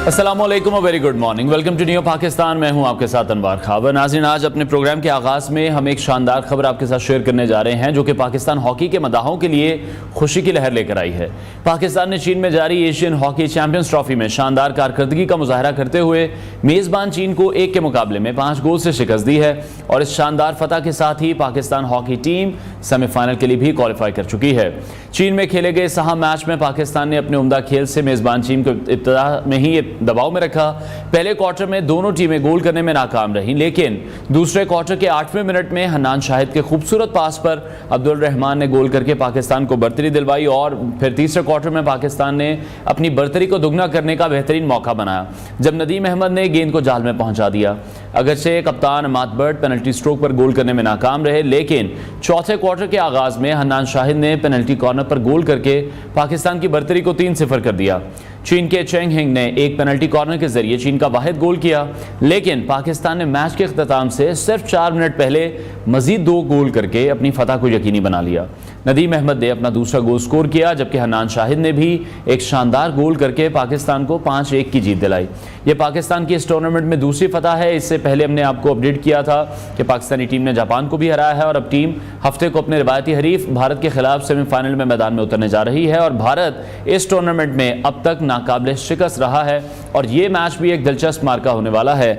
अस्सलामुअलैकुम और very good morning. Welcome to new Pakistan. मैं हूं आपके साथ अनवार खावर। नाज़रीन, आज अपने प्रोग्राम के आगाज़ में हम एक शानदार खबर आपके साथ शेयर करने जा रहे हैं जो कि पाकिस्तान हॉकी के मदाहों के लिए खुशी की लहर लेकर आई है। पाकिस्तान ने चीन में जारी एशियन हॉकी चैंपियंस ट्रॉफी में शानदार कारकर्दगी का मुजाहरा करते हुए मेज़बान चीन को 1 के मुकाबले में 5 गोल से शिकस्त दी है और इस शानदार फतह के साथ ही पाकिस्तान हॉकी टीम सेमीफाइनल के लिए भी क्वालिफाई कर चुकी है। चीन में खेले गए 6 मैच में पाकिस्तान ने अपने उम्दा खेल से मेज़बान टीम को इब्तिदा में ही दबाव में रखा। पहले क्वार्टर में दोनों टीमें गोल करने में नाकाम रहीं, लेकिन दूसरे क्वार्टर के 8वें मिनट में हन्नान शाहिद के खूबसूरत पास पर अब्दुल रहमान ने गोल करके पाकिस्तान को बर्तरी दिलवाई और फिर तीसरे क्वार्टर में पाकिस्तान ने अपनी बर्तरी को दुगना करने का बेहतरीन मौका बनाया जब नदीम अहमद ने गेंद को जाल में पहुंचा दिया। अगरचे कप्तान अमाद बट पेनल्टी स्ट्रोक पर गोल करने में नाकाम रहे, लेकिन चौथे क्वार्टर के आगाज में हन्नान शाहिद ने पेनल्टी कॉर्नर पर गोल करके पाकिस्तान की बर्तरी को 3-0 कर दिया। चीन के चेंग हिंग ने एक पेनल्टी कॉर्नर के जरिए चीन का वाहिद गोल किया, लेकिन पाकिस्तान ने मैच के अख्ताम से सिर्फ 4 मिनट पहले मजीद 2 गोल करके अपनी फतह को यकीनी बना लिया। नदीम अहमद ने अपना दूसरा गोल स्कोर किया, जबकि हन्नान शाहिद ने भी एक शानदार गोल करके पाकिस्तान को 5-1 की जीत दिलाई। ये पाकिस्तान की इस टूर्नामेंट में दूसरी फतह है। इससे पहले हमने आपको अपडेट किया था कि पाकिस्तानी टीम ने जापान को भी हराया है और अब टीम हफ्ते को अपने रिवायती हरीफ भारत के खिलाफ सेमीफाइनल में मैदान में उतरने जा रही है और भारत इस टूर्नामेंट में अब तक नाकाबिले शिकस्त रहा है और ये मैच भी एक दिलचस्प मार्का होने वाला है।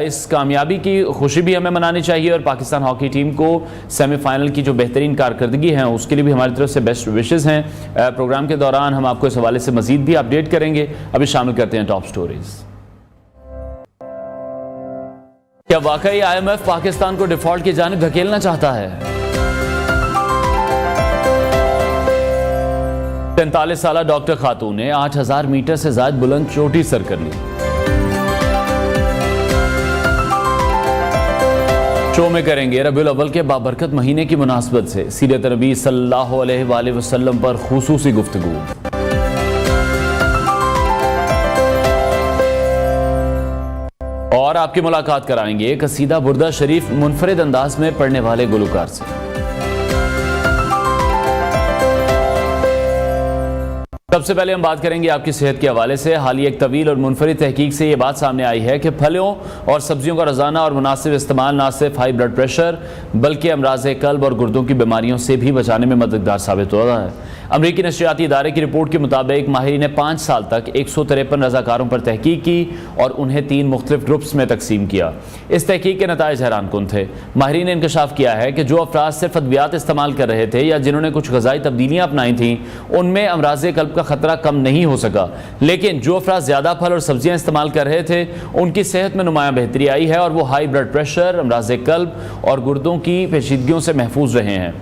इस कामयाबी की खुशी भी हमें मनानी चाहिए और पाकिस्तान हॉकी टीम को सेमीफाइनल की जो बेहतरीन कारकर्दगी है उसके लिए भी हमारी तरफ से बेस्ट विशेस हैं। प्रोग्राम के दौरान हम आपको इस हवाले से मजीद भी अपडेट करेंगे। अभी शामिल करते हैं टॉप स्टोरीज। क्या वाकई IMF पाकिस्तान को डिफॉल्ट की जानिब धकेलना चाहता है? 43 साला डॉक्टर खातून ने 8000 मीटर से ज्यादा बुलंद चोटी सर कर ली। शो में करेंगे रबीउल अव्वल के बाबरकत महीने की मुनासबत से सीरत नबी सल्लल्लाहु अलैहि वसल्लम पर खुसूसी गुफ्तगू। और आपकी मुलाकात कराएंगे कसीदा बुर्दा शरीफ मुनफरिद अंदाज में पढ़ने वाले गुलकार से। सबसे पहले हम बात करेंगे आपकी सेहत के हवाले से। हालिया एक तवील और मुनफरिद तहकीक से ये बात सामने आई है कि फलों और सब्जियों का रोजाना और मुनासिब इस्तेमाल न सिर्फ हाई ब्लड प्रेशर बल्कि अमराज़ कल्ब और गुर्दों की बीमारियों से भी बचाने में मददगार साबित हो रहा है। अमरीकी नशरियाती इदारे की रिपोर्ट के मुताबिक माहिरीन ने 5 साल तक 153 रजाकारों पर तहकीक की और उन्हें 3 मुख्तलिफ ग्रुप्स में तकसीम किया। इस तहकीक के नताइज हैरान कुन थे। माहिरीन ने इंकशाफ किया है कि जो अफराद सिर्फ अद्वियात इस्तेमाल कर रहे थे या जिन्होंने कुछ ग़िज़ाई तब्दीलियाँ अपनाई थीं उनमें अमराज़ कल्ब का खतरा कम नहीं हो सका, लेकिन जो अफराद ज़्यादा फल और सब्जियाँ इस्तेमाल कर रहे थे उनकी सेहत में नुमायाँ बेहतरी आई है और वो हाई ब्लड प्रेशर, अमराज़ कल्ब और गुर्दों की पेचीदगियों से महफूज रहे हैं।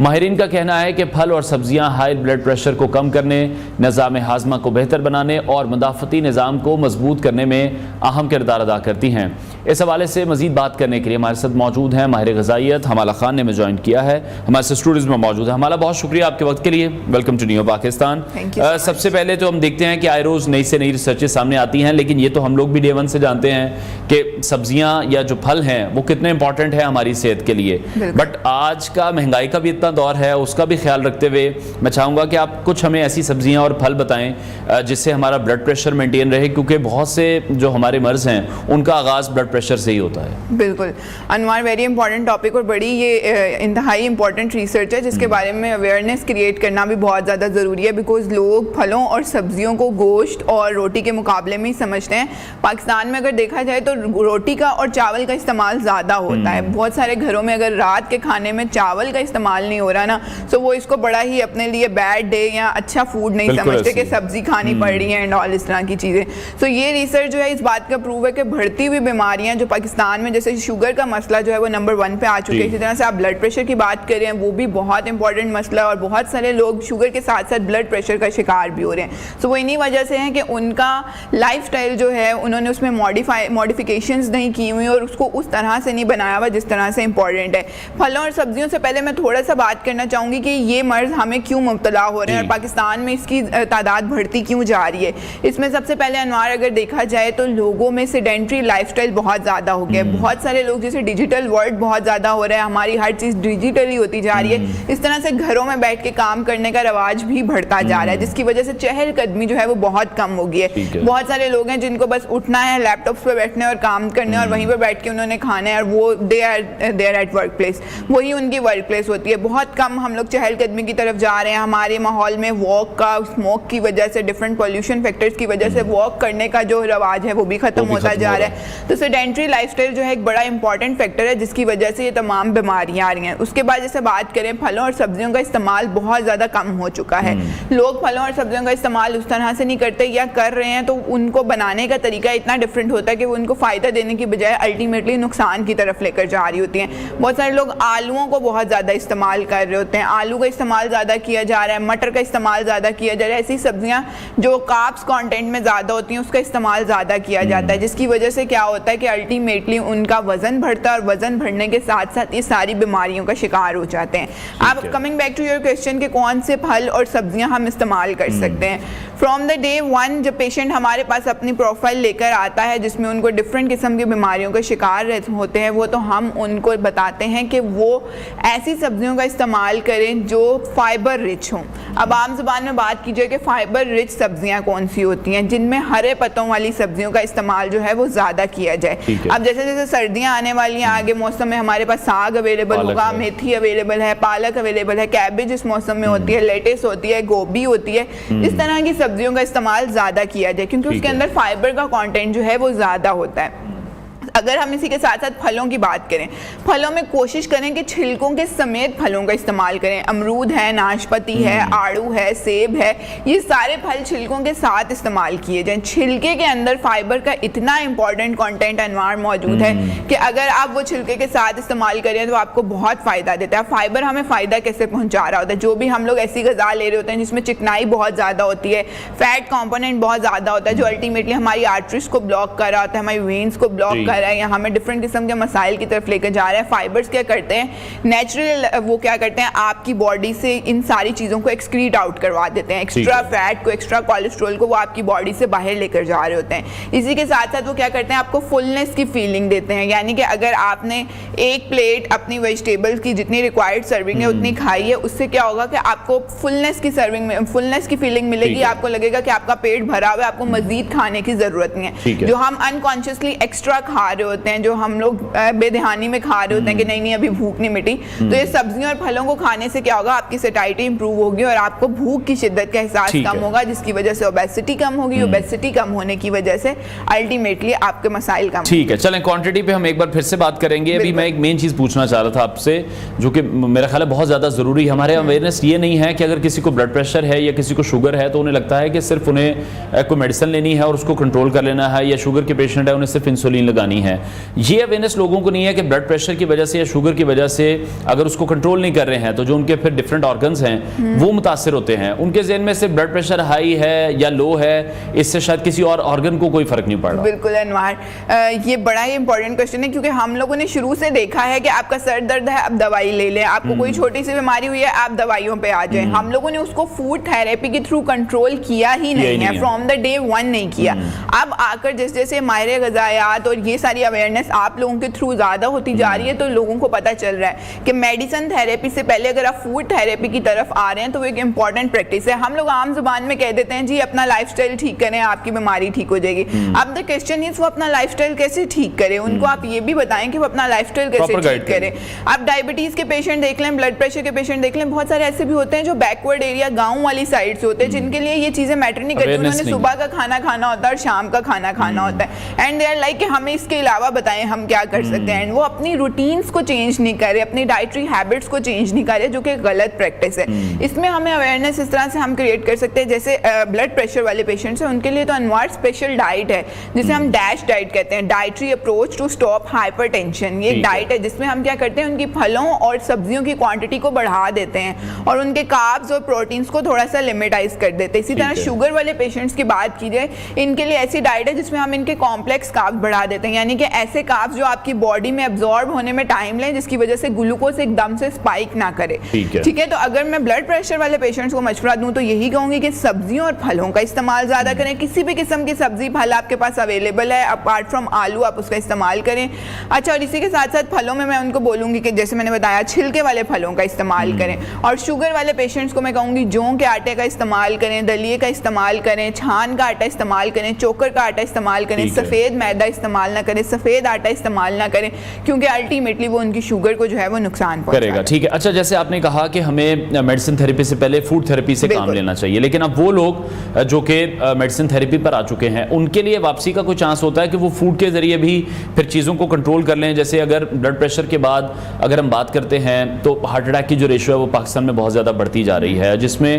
माहिरीन का कहना है कि फल और सब्जियां हाई ब्लड प्रेशर को कम करने, निज़ाम हाजमा को बेहतर बनाने और मुदाफ़ती निज़ाम को मजबूत करने में अहम किरदार अदा करती हैं। इस हवाले से मजीद बात करने के लिए हमारे साथ मौजूद हैं माहिर ग़िज़ाइयत हमाला खान ने हमें ज्वाइन किया है, हमारे साथ स्टूडियोज़ में मौजूद है। हमारा बहुत शुक्रिया आपके वक्त के लिए। Welcome to new Pakistan. सबसे पहले तो हम देखते हैं कि आए रोज़ नई से नई रिसर्चेस सामने आती हैं, लेकिन ये तो हम लोग भी डे वन से जानते हैं कि सब्जियाँ या जो फल हैं वो कितने इंपॉर्टेंट है हमारी सेहत के लिए। बट आज का महंगाई का भी इतना दौर है, उसका भी ख्याल रखते हुए मैं चाहूँगा कि आप कुछ हमें ऐसी सब्जियां और फल बताएं जिससे हमारा ब्लड प्रेशर मेंटेन रहे, क्योंकि बहुत से जो हमारे मर्ज़ हैं उनका आगाज़ ब्लड प्रेशर से ही होता है। बिल्कुल अनवार, वेरी इंपॉर्टेंट टॉपिक और बड़ी ये इंतहाई इंपॉर्टेंट रिसर्च है जिसके बारे में अवेयरनेस क्रिएट करना भी बहुत ज़्यादा ज़रूरी है, बिकॉज लोग फलों और सब्जियों को गोश्त और रोटी के मुकाबले में ही समझते हैं। पाकिस्तान में अगर देखा जाए तो रोटी का और चावल का इस्तेमाल ज़्यादा होता है। बहुत सारे घरों में अगर रात के खाने में चावल का इस्तेमाल नहीं हो रहा ना, तो वो इसको बड़ा ही अपने लिए बैड डे या अच्छा फूड नहीं समझते कि सब्जी खानी पड़ रही है एंड ऑल इस तरह की चीज़ें। तो ये रिसर्च जो है इस बात का प्रूव है कि बढ़ती हुई बीमारियां जो पाकिस्तान में, जैसे शुगर का मसला जो है वो नंबर 1 पे आ चुका है। इसी तरह से आप ब्लड प्रेशर की बात कर रहे हैं, वो भी बहुत इंपॉर्टेंट मसला और बहुत सारे लोग शुगर के साथ साथ ब्लड प्रेशर का शिकार भी हो रहे हैं। तो वो इन्हीं वजह से है कि उनका लाइफस्टाइल जो है उन्होंने उसमें मॉडिफिकेशंस नहीं की हुई और उसको उस तरह से नहीं बनाया हुआ जिस तरह से इंपॉर्टेंट है। फलों और सब्जियों से पहले मैं थोड़ा सा बात करना चाहूँगी कि ये मर्ज हमें क्यों मुब्तला हो रहे हैं और पाकिस्तान में इसकी तादाद बढ़ती क्यों जा रही है। इसमें सबसे पहले अनवार अगर देखा जाए तो लोगों में सेडेंट्री लाइफस्टाइल बहुत ज़्यादा हो गया है। बहुत सारे लोग जैसे डिजिटल वर्ल्ड बहुत ज़्यादा हो रहा है, हमारी हर चीज़ डिजिटली होती जा रही है, इस तरह से घरों में बैठ के काम करने का रवाज भी बढ़ता जा रहा है, जिसकी वजह से चहलकदमी जो है वो बहुत कम हो गई है। बहुत सारे लोग हैं जिनको बस उठना है, लैपटॉप्स पे बैठने और काम करने और वहीं पर बैठ के उन्होंने खाना है और वो they are at work place, वही उनकी वर्क प्लेस होती है। बहुत कम हम लोग चहलकदमी की तरफ जा रहे हैं। हमारे माहौल में वॉक का, स्मोक की वजह से, डिफरेंट पॉल्यूशन फैक्टर्स की वजह से वॉक करने का जो रवाज है वो भी खत्म होता जा रहा है। तो सेडेंट्री लाइफस्टाइल जो है एक बड़ा इंपॉर्टेंट फैक्टर है जिसकी वजह से ये तमाम बीमारियां आ रही हैं। उसके बाद जैसे बात करें, फलों और सब्जियों का इस्तेमाल बहुत ज़्यादा कम हो चुका है। लोग फलों और सब्जियों का इस्तेमाल उस तरह से नहीं करते, या कर रहे हैं तो उनको बनाने का तरीका इतना डिफरेंट होता है कि वो उनको फ़ायदा देने की बजाय अल्टीमेटली नुकसान की तरफ लेकर जा रही होती हैं। बहुत सारे लोग आलूओं को बहुत ज़्यादा इस्तेमाल कर रहे होते हैं, आलू का इस्तेमाल ज़्यादा किया जा रहा है, मटर का इस्तेमाल ज़्यादा किया जा रहा है। ऐसी सब्जियां जो कार्ब्स कंटेंट में ज़्यादा होती हैं उसका इस्तेमाल ज़्यादा किया जाता है, जिसकी वजह से क्या होता है कि अल्टीमेटली उनका वज़न बढ़ता है और वज़न बढ़ने के साथ साथ ये सारी बीमारियों का शिकार हो जाते हैं। अब coming back to your question कि कौन से फल और सब्जियां हम इस्तेमाल कर सकते हैं। फ्रॉम द डे वन जब पेशेंट हमारे पास अपनी प्रोफाइल लेकर आता है जिसमें उनको डिफरेंट किस्म की बीमारियों का शिकार होते हैं, वो तो हम उनको बताते हैं कि वो ऐसी सब्जियों का इस्तेमाल करें जो फाइबर रिच हों। अब आम ज़ुबान में बात की जाए कि फाइबर रिच सब्जियां कौन सी होती हैं, जिनमें हरे पत्तों वाली सब्जियों का इस्तेमाल जो है वो ज़्यादा किया जाए। अब जैसे जैसे सर्दियाँ आने वाली हैं, आगे मौसम में हमारे पास साग अवेलेबल होगा, मेथी अवेलेबल है, पालक अवेलेबल है, कैबेज इस मौसम में होती है, लेटेस होती है, गोभी होती है। इस तरह की सब्जियों का इस्तेमाल ज़्यादा किया जाए क्योंकि उसके अंदर फाइबर का कंटेंट जो है वो ज़्यादा होता है। अगर हम इसी के साथ साथ फलों की बात करें, फलों में कोशिश करें कि छिलकों के समेत फलों का इस्तेमाल करें। अमरूद है, नाशपाती है, आड़ू है, सेब है, ये सारे फल छिलकों के साथ इस्तेमाल किए जाएं। छिलके के अंदर फाइबर का इतना इंपॉर्टेंट कंटेंट अनवार मौजूद है कि अगर आप वो छिलके के साथ इस्तेमाल करें तो आपको बहुत फ़ायदा देता है। फाइबर हमें फ़ायदा कैसे पहुँचा रहा होता है, जो भी हम लोग ऐसी ग़िज़ा ले रहे होते हैं जिसमें चिकनाई बहुत ज़्यादा होती है, फैट कॉम्पोनेंट बहुत ज़्यादा होता है, जो अल्टीमेटली हमारी आर्टरीज को ब्लॉक कर रहा होता है, हमारी वेन्स को ब्लॉक कर रहा है या हमें डिफरेंट किस्म के मसाइल की तरफ लेकर जा रहा है। फाइबर्स क्या करते हैं, नेचुरल वो क्या करते हैं, आपकी बॉडी से इन सारी चीज़ों को एक्सक्रीट आउट करवा देते हैं। एक्स्ट्रा फैट को, एक्स्ट्रा कोलेस्ट्रॉल को वो आपकी बॉडी से बाहर लेकर जा रहे होते हैं। इसी के साथ साथ वो क्या करते हैं, आपको फुलनेस की फीलिंग देते हैं। यानी कि अगर आपने एक प्लेट अपनी वेजिटेबल्स की जितनी रिक्वायर्ड सर्विंग है उतनी खाई है, उससे क्या होगा कि आपको फुलनेस की सर्विंग में फुलनेस की फीलिंग मिलेगी। आपको लगेगा कि आपका पेट भरा हुआ है, आपको मजीद खाने की ज़रूरत नहीं है। जो हम अनकॉन्शियसली एक्स्ट्रा खा रहे होते हैं, जो हम लोग बेदहानी में खा रहे होते हैं कि नहीं अभी भूख नहीं मिटी, तो ये सब्जियों और फलों को खाने से क्या होगा, आपकी सैटिस्फैक्शन इंप्रूव होगी और आपको भूख की शिद्दत का एहसास कम होगा, जिसकी वजह से ओबेसिटी कम होगी। ओबेसिटी कम होने की वजह से अल्टीमेटली आपके मसाइल कम। ठीक है, चलें क्वांटिटी पे हम एक बार फिर से बात करेंगे। अभी मैं एक मेन चीज़ पूछना चाह रहा था आपसे, जो कि मेरा ख्याल है बहुत ज़्यादा ज़रूरी है। हमारे अवेयरनेस ये नहीं है कि अगर किसी को ब्लड प्रेशर है या किसी को शुगर है तो उन्हें लगता है कि सिर्फ उन्हें कोई मेडिसिन लेनी है और उसको कंट्रोल कर लेना है, या शुगर के पेशेंट है उन्हें सिर्फ इंसुलिन लगानी है। ये अवेयरनेस लोगों को नहीं है कि ब्लड प्रेशर की वजह से या शुगर की वजह से अगर उसको कंट्रोल नहीं कर रहे हैं तो जो उनके फिर डिफरेंट ऑर्गन्स हैं वो मुतासर होते हैं। उनके ज़हन में सिर्फ ब्लड प्रेशर हाई है या लो है, इससे शायद किसी और ऑर्गन को कोई फर्क नहीं पड़ रहा। बिल्कुल अनवार, ये बड़ा ही इंपॉर्टेंट क्वेश्चन है क्योंकि हम लोगों ने शुरू से देखा है कि आपका सर दर्द है आप दवाई ले लें, आपको कोई छोटी सी बीमारी हुई है आप दवाइयों पे आ जाएं। हम लोगों ने उसको फूड थेरेपी के थ्रू कंट्रोल किया ही नहीं है, फ्रॉम द डे वन नहीं किया। अब आकर जैसे जैसे माहिर ग़िज़ायात और ये सारी अवेयरनेस आप लोगों के थ्रू ज़्यादा होती जा रही है तो लोगों को पता चल रहा है कि मेडिसिन थेरेपी से पहले अगर आप फूड थेरेपी की तरफ आ रहे हैं तो वो एक इंपॉर्टेंट प्रैक्टिस है। हम लोग आम जुबान में कह देते हैं जी अपना लाइफस्टाइल ठीक करें आपकी बीमारी ठीक हो जाएगी। अब द क्वेश्चन इज वो अपना लाइफस्टाइल कैसे ठीक करें, उनको आप ये भी बताएं कि वो अपना लाइफस्टाइल कैसे ठीक करें। आप डायबिटीज के पेशेंट देख लें, ब्लड प्रेशर के पेशेंट देख लें, बहुत सारे ऐसे भी होते हैं जो बैकवर्ड एरिया गाँव वाली साइड से होते हैं जिनके लिए ये चीजें मैटर नहीं करती। उन्होंने सुबह का खाना खाना होता है और शाम का खाना खाना होता है एंड दे आर लाइक कि हमें इसके अलावा बताएं हम क्या कर सकते हैं। एंड वो अपनी रूटीन्स को चेंज नहीं कर रहे, अपनी डाइटरी हैबिट्स को चेंज नहीं कर रहे, जो कि गलत प्रैक्टिस है। इसमें हमें अवेयरनेस इस तरह से हम क्रिएट कर सकते हैं, जैसे ब्लड प्रेशर वाले पेशेंट्स हैं उनके लिए तो अनवार स्पेशल डाइट है जिसे हम डैश डाइट कहते हैं, dietary approach to stop hypertension. ये एक डाइट है जिसमें हम क्या करते हैं, उनकी फलों और सब्जियों की क्वांटिटी को बढ़ा देते हैं और उनके कार्ब्स और प्रोटीन्स को थोड़ा सा लिमिटाइज कर देते हैं। इसी तरह शुगर वाले पेशेंट्स की बात की जाए, इनके लिए ऐसी डाइट है जिसमें हम इनके कॉम्प्लेक्स कार्ब्स बढ़ा देते हैं, यानी कि ऐसे कार्ब्स जो आपकी बॉडी में एब्जॉर्ब होने में टाइम लें, जिसकी वजह से ग्लूकोज एकदम से स्पाइक ना करे। ठीक है, तो अगर मैं ब्लड प्रेशर वाले पेशेंट्स को मशवरा दूं तो यही कहूंगी कि सब्जियों और फलों का इस्तेमाल ज़्यादा करें। किसी भी किस्म की सब्जी फल आपके पास अवेलेबल है, अपार्ट फ्रॉम आलू आप उसका इस्तेमाल करें। अच्छा, और इसी के साथ साथ फलों में मैं उनको बोलूँगी कि जैसे मैंने बताया छिलके वाले फलों का इस्तेमाल करें। और शुगर वाले पेशेंट्स को मैं कहूँगी जौ के आटे का इस्तेमाल करें, दलिए का इस्तेमाल करें, छान का आटा इस्तेमाल करें, चोकर का आटा इस्तेमाल करें, सफ़ेद मैदा इस्तेमाल ना करें, सफ़ेद आटा इस्तेमाल ना करें, क्योंकि अल्टीमेटली वो उनकी शुगर को जो है वो नुकसान करेगा। ठीक है, अच्छा जैसे आपने कहा कि हमें मेडिसिन थेरेपी से पहले फूड थेरेपी से काम लेना चाहिए, लेकिन अब वो लोग जो कि मेडिसिन थेरेपी पर आ चुके हैं उनके लिए वापसी का कोई चांस होता है कि वो फूड के जरिए भी फिर चीज़ों को कंट्रोल कर लें? जैसे अगर ब्लड प्रेशर के बाद अगर हम बात करते हैं तो हार्ट अटैक की जो रेशियो है वो पाकिस्तान में बहुत ज़्यादा बढ़ती जा रही है, जिसमें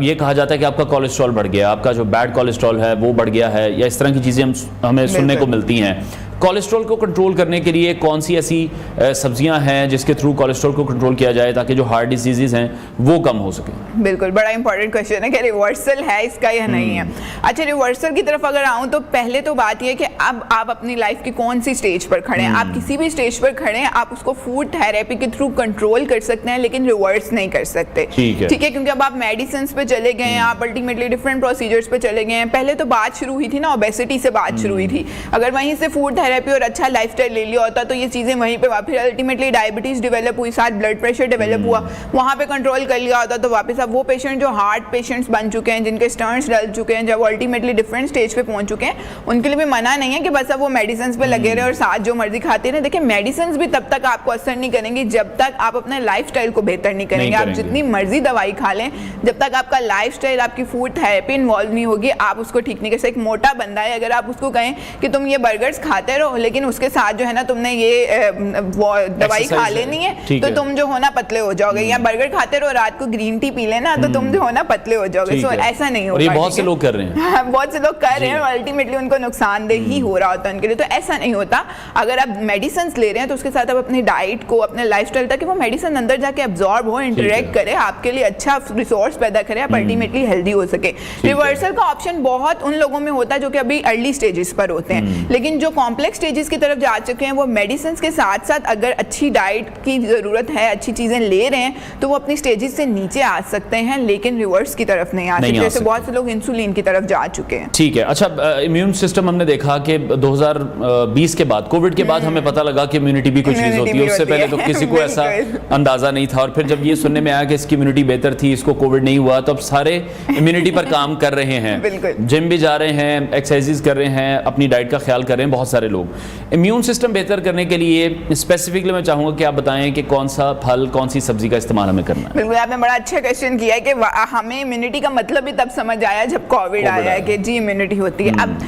ये कहा जाता है कि आपका कोलेस्ट्रॉल बढ़ गया, आपका जो बैड कोलेस्ट्रॉल है वो बढ़ गया है, या इस तरह की चीज़ें हमें सुनने को मिलती हैं। कोलेस्ट्रॉल को कंट्रोल करने के लिए कौन सी ऐसी सब्जियां हैं जिसके थ्रू कोलेस्ट्रॉल को कंट्रोल किया जाए ताकि जो हार्ट डिजीजेज हैं वो कम हो सके? बिल्कुल, बड़ा इंपॉर्टेंट क्वेश्चन है कि रिवर्सल है इसका या नहीं है। अच्छा, रिवर्सल की तरफ अगर आऊँ तो पहले तो बात यह है कि अब आप अपनी लाइफ की कौन सी स्टेज पर खड़े हैं। आप किसी भी स्टेज पर खड़े हैं, आप उसको फूड थेरेपी के थ्रू कंट्रोल कर सकते हैं, लेकिन रिवर्स नहीं कर सकते। ठीक है, क्योंकि अब आप मेडिसिन पे चले गए हैं, आप अल्टीमेटली डिफरेंट प्रोसीजर्स पे चले गए हैं। पहले तो बात शुरू हुई थी ना, ओबेसिटी से बात शुरू हुई थी। अगर वहीं से फूड थेरेपी और अच्छा लाइफस्टाइल ले लिया होता तो ये चीज़ें वहीं पे फिर अल्टीमेटली डायबिटीज़ डेवलप हुई, साथ ब्लड प्रेशर डेवलप हुआ, वहाँ पे कंट्रोल कर लिया होता तो वापस अब वो पेशेंट जो हार्ट पेशेंट्स बन चुके हैं, जिनके स्टर्न्स डल चुके हैं, जब वो अल्टीमेटली डिफरेंट स्टेज पे पहुंच चुके हैं, उनके लिए भी मना नहीं है कि बस अब वो मेडिसिन पे लगे रहे और साथ जो मर्जी खाते रहे। देखिए, मेडिसिन भी तब तक आपको असर नहीं करेंगी जब तक आप अपने लाइफस्टाइल को बेहतर नहीं करेंगे। आप जितनी मर्जी दवाई खा लें, जब तक आपका लाइफस्टाइल, आपकी फूड थेरेपी इन्वॉल्व नहीं होगी, आप उसको ठीक नहीं कर सकते। एक मोटा बंदा है, अगर आप उसको कहें कि तुम ये बर्गर्स खाते रहो लेकिन उसके साथ जो है ना तुमने ये दवाई खा लेनी है तो तुम जो हो ना पतले हो जाओगे, या बर्गर खाते रहो रात को ग्रीन टी पी लेना तो तुम जो हो ना पतले हो जाओगे। सो ऐसा नहीं होगा। बहुत से लोग कर रहे हैं बहुत से लोग कर रहे हैं, अल्टीमेटली उनको नुकसानदेह ही हो रहा होता है उनके लिए। तो ऐसा नहीं होता। अगर आप मेडिसिन ले रहे हैं तो उसके साथ आप अपनी डाइट को, अपने लाइफस्टाइल ताकि वो मेडिसिन अंदर जाके एब्जॉर्ब हो, इंटरेक्ट करे, आपके लिए अच्छा रिसोर्स पैदा करे, आप अल्टीमेटली हेल्दी हो सके। रिवर्सल का ऑप्शन बहुत उन लोगों में होता है जो कि अभी अर्ली स्टेजेस पर होते हैं, लेकिन जो कॉम्प्लेक्स स्टेजेस की तरफ जा चुके हैं वो मेडिसिन के साथ साथ अगर अच्छी डाइट की ज़रूरत है, अच्छी चीज़ें ले रहे हैं तो वो अपनी स्टेजेस से नीचे आ सकते हैं, लेकिन रिवर्स की तरफ नहीं आ सकते। जैसे बहुत से लोग इंसुलिन की तरफ जा चुके हैं। ठीक है, अच्छा इम्यून सिस्टम हमने देखा कि 2020 के बाद, कोविड के बाद हमें पता लगा कि इम्यूनिटी भी कोई चीज़ होती है। उससे पहले तो किसी को ऐसा अंदाज़ा नहीं था, और फिर जब ये सुनने में आया कि इसकी इम्यूनिटी बेहतर थी, इसको कोविड नहीं हुआ, तो अब सारे इम्यूनिटी पर काम कर रहे हैं, जिम भी जा रहे हैं, एक्सरसाइज कर रहे हैं, अपनी डाइट का ख्याल कर रहे हैं बहुत सारे लोग। इम्यून सिस्टम बेहतर करने के लिए स्पेसिफिकली मैं चाहूंगा कि आप बताएं कि कौन सा फल, कौन सी सब्जी का इस्तेमाल हमें करना है। बिल्कुल, आपने बड़ा अच्छा क्वेश्चन किया है कि हमें इम्यूनिटी का मतलब भी तब समझ आया जब कोविड आया है कि जी इम्यूनिटी होती है। अब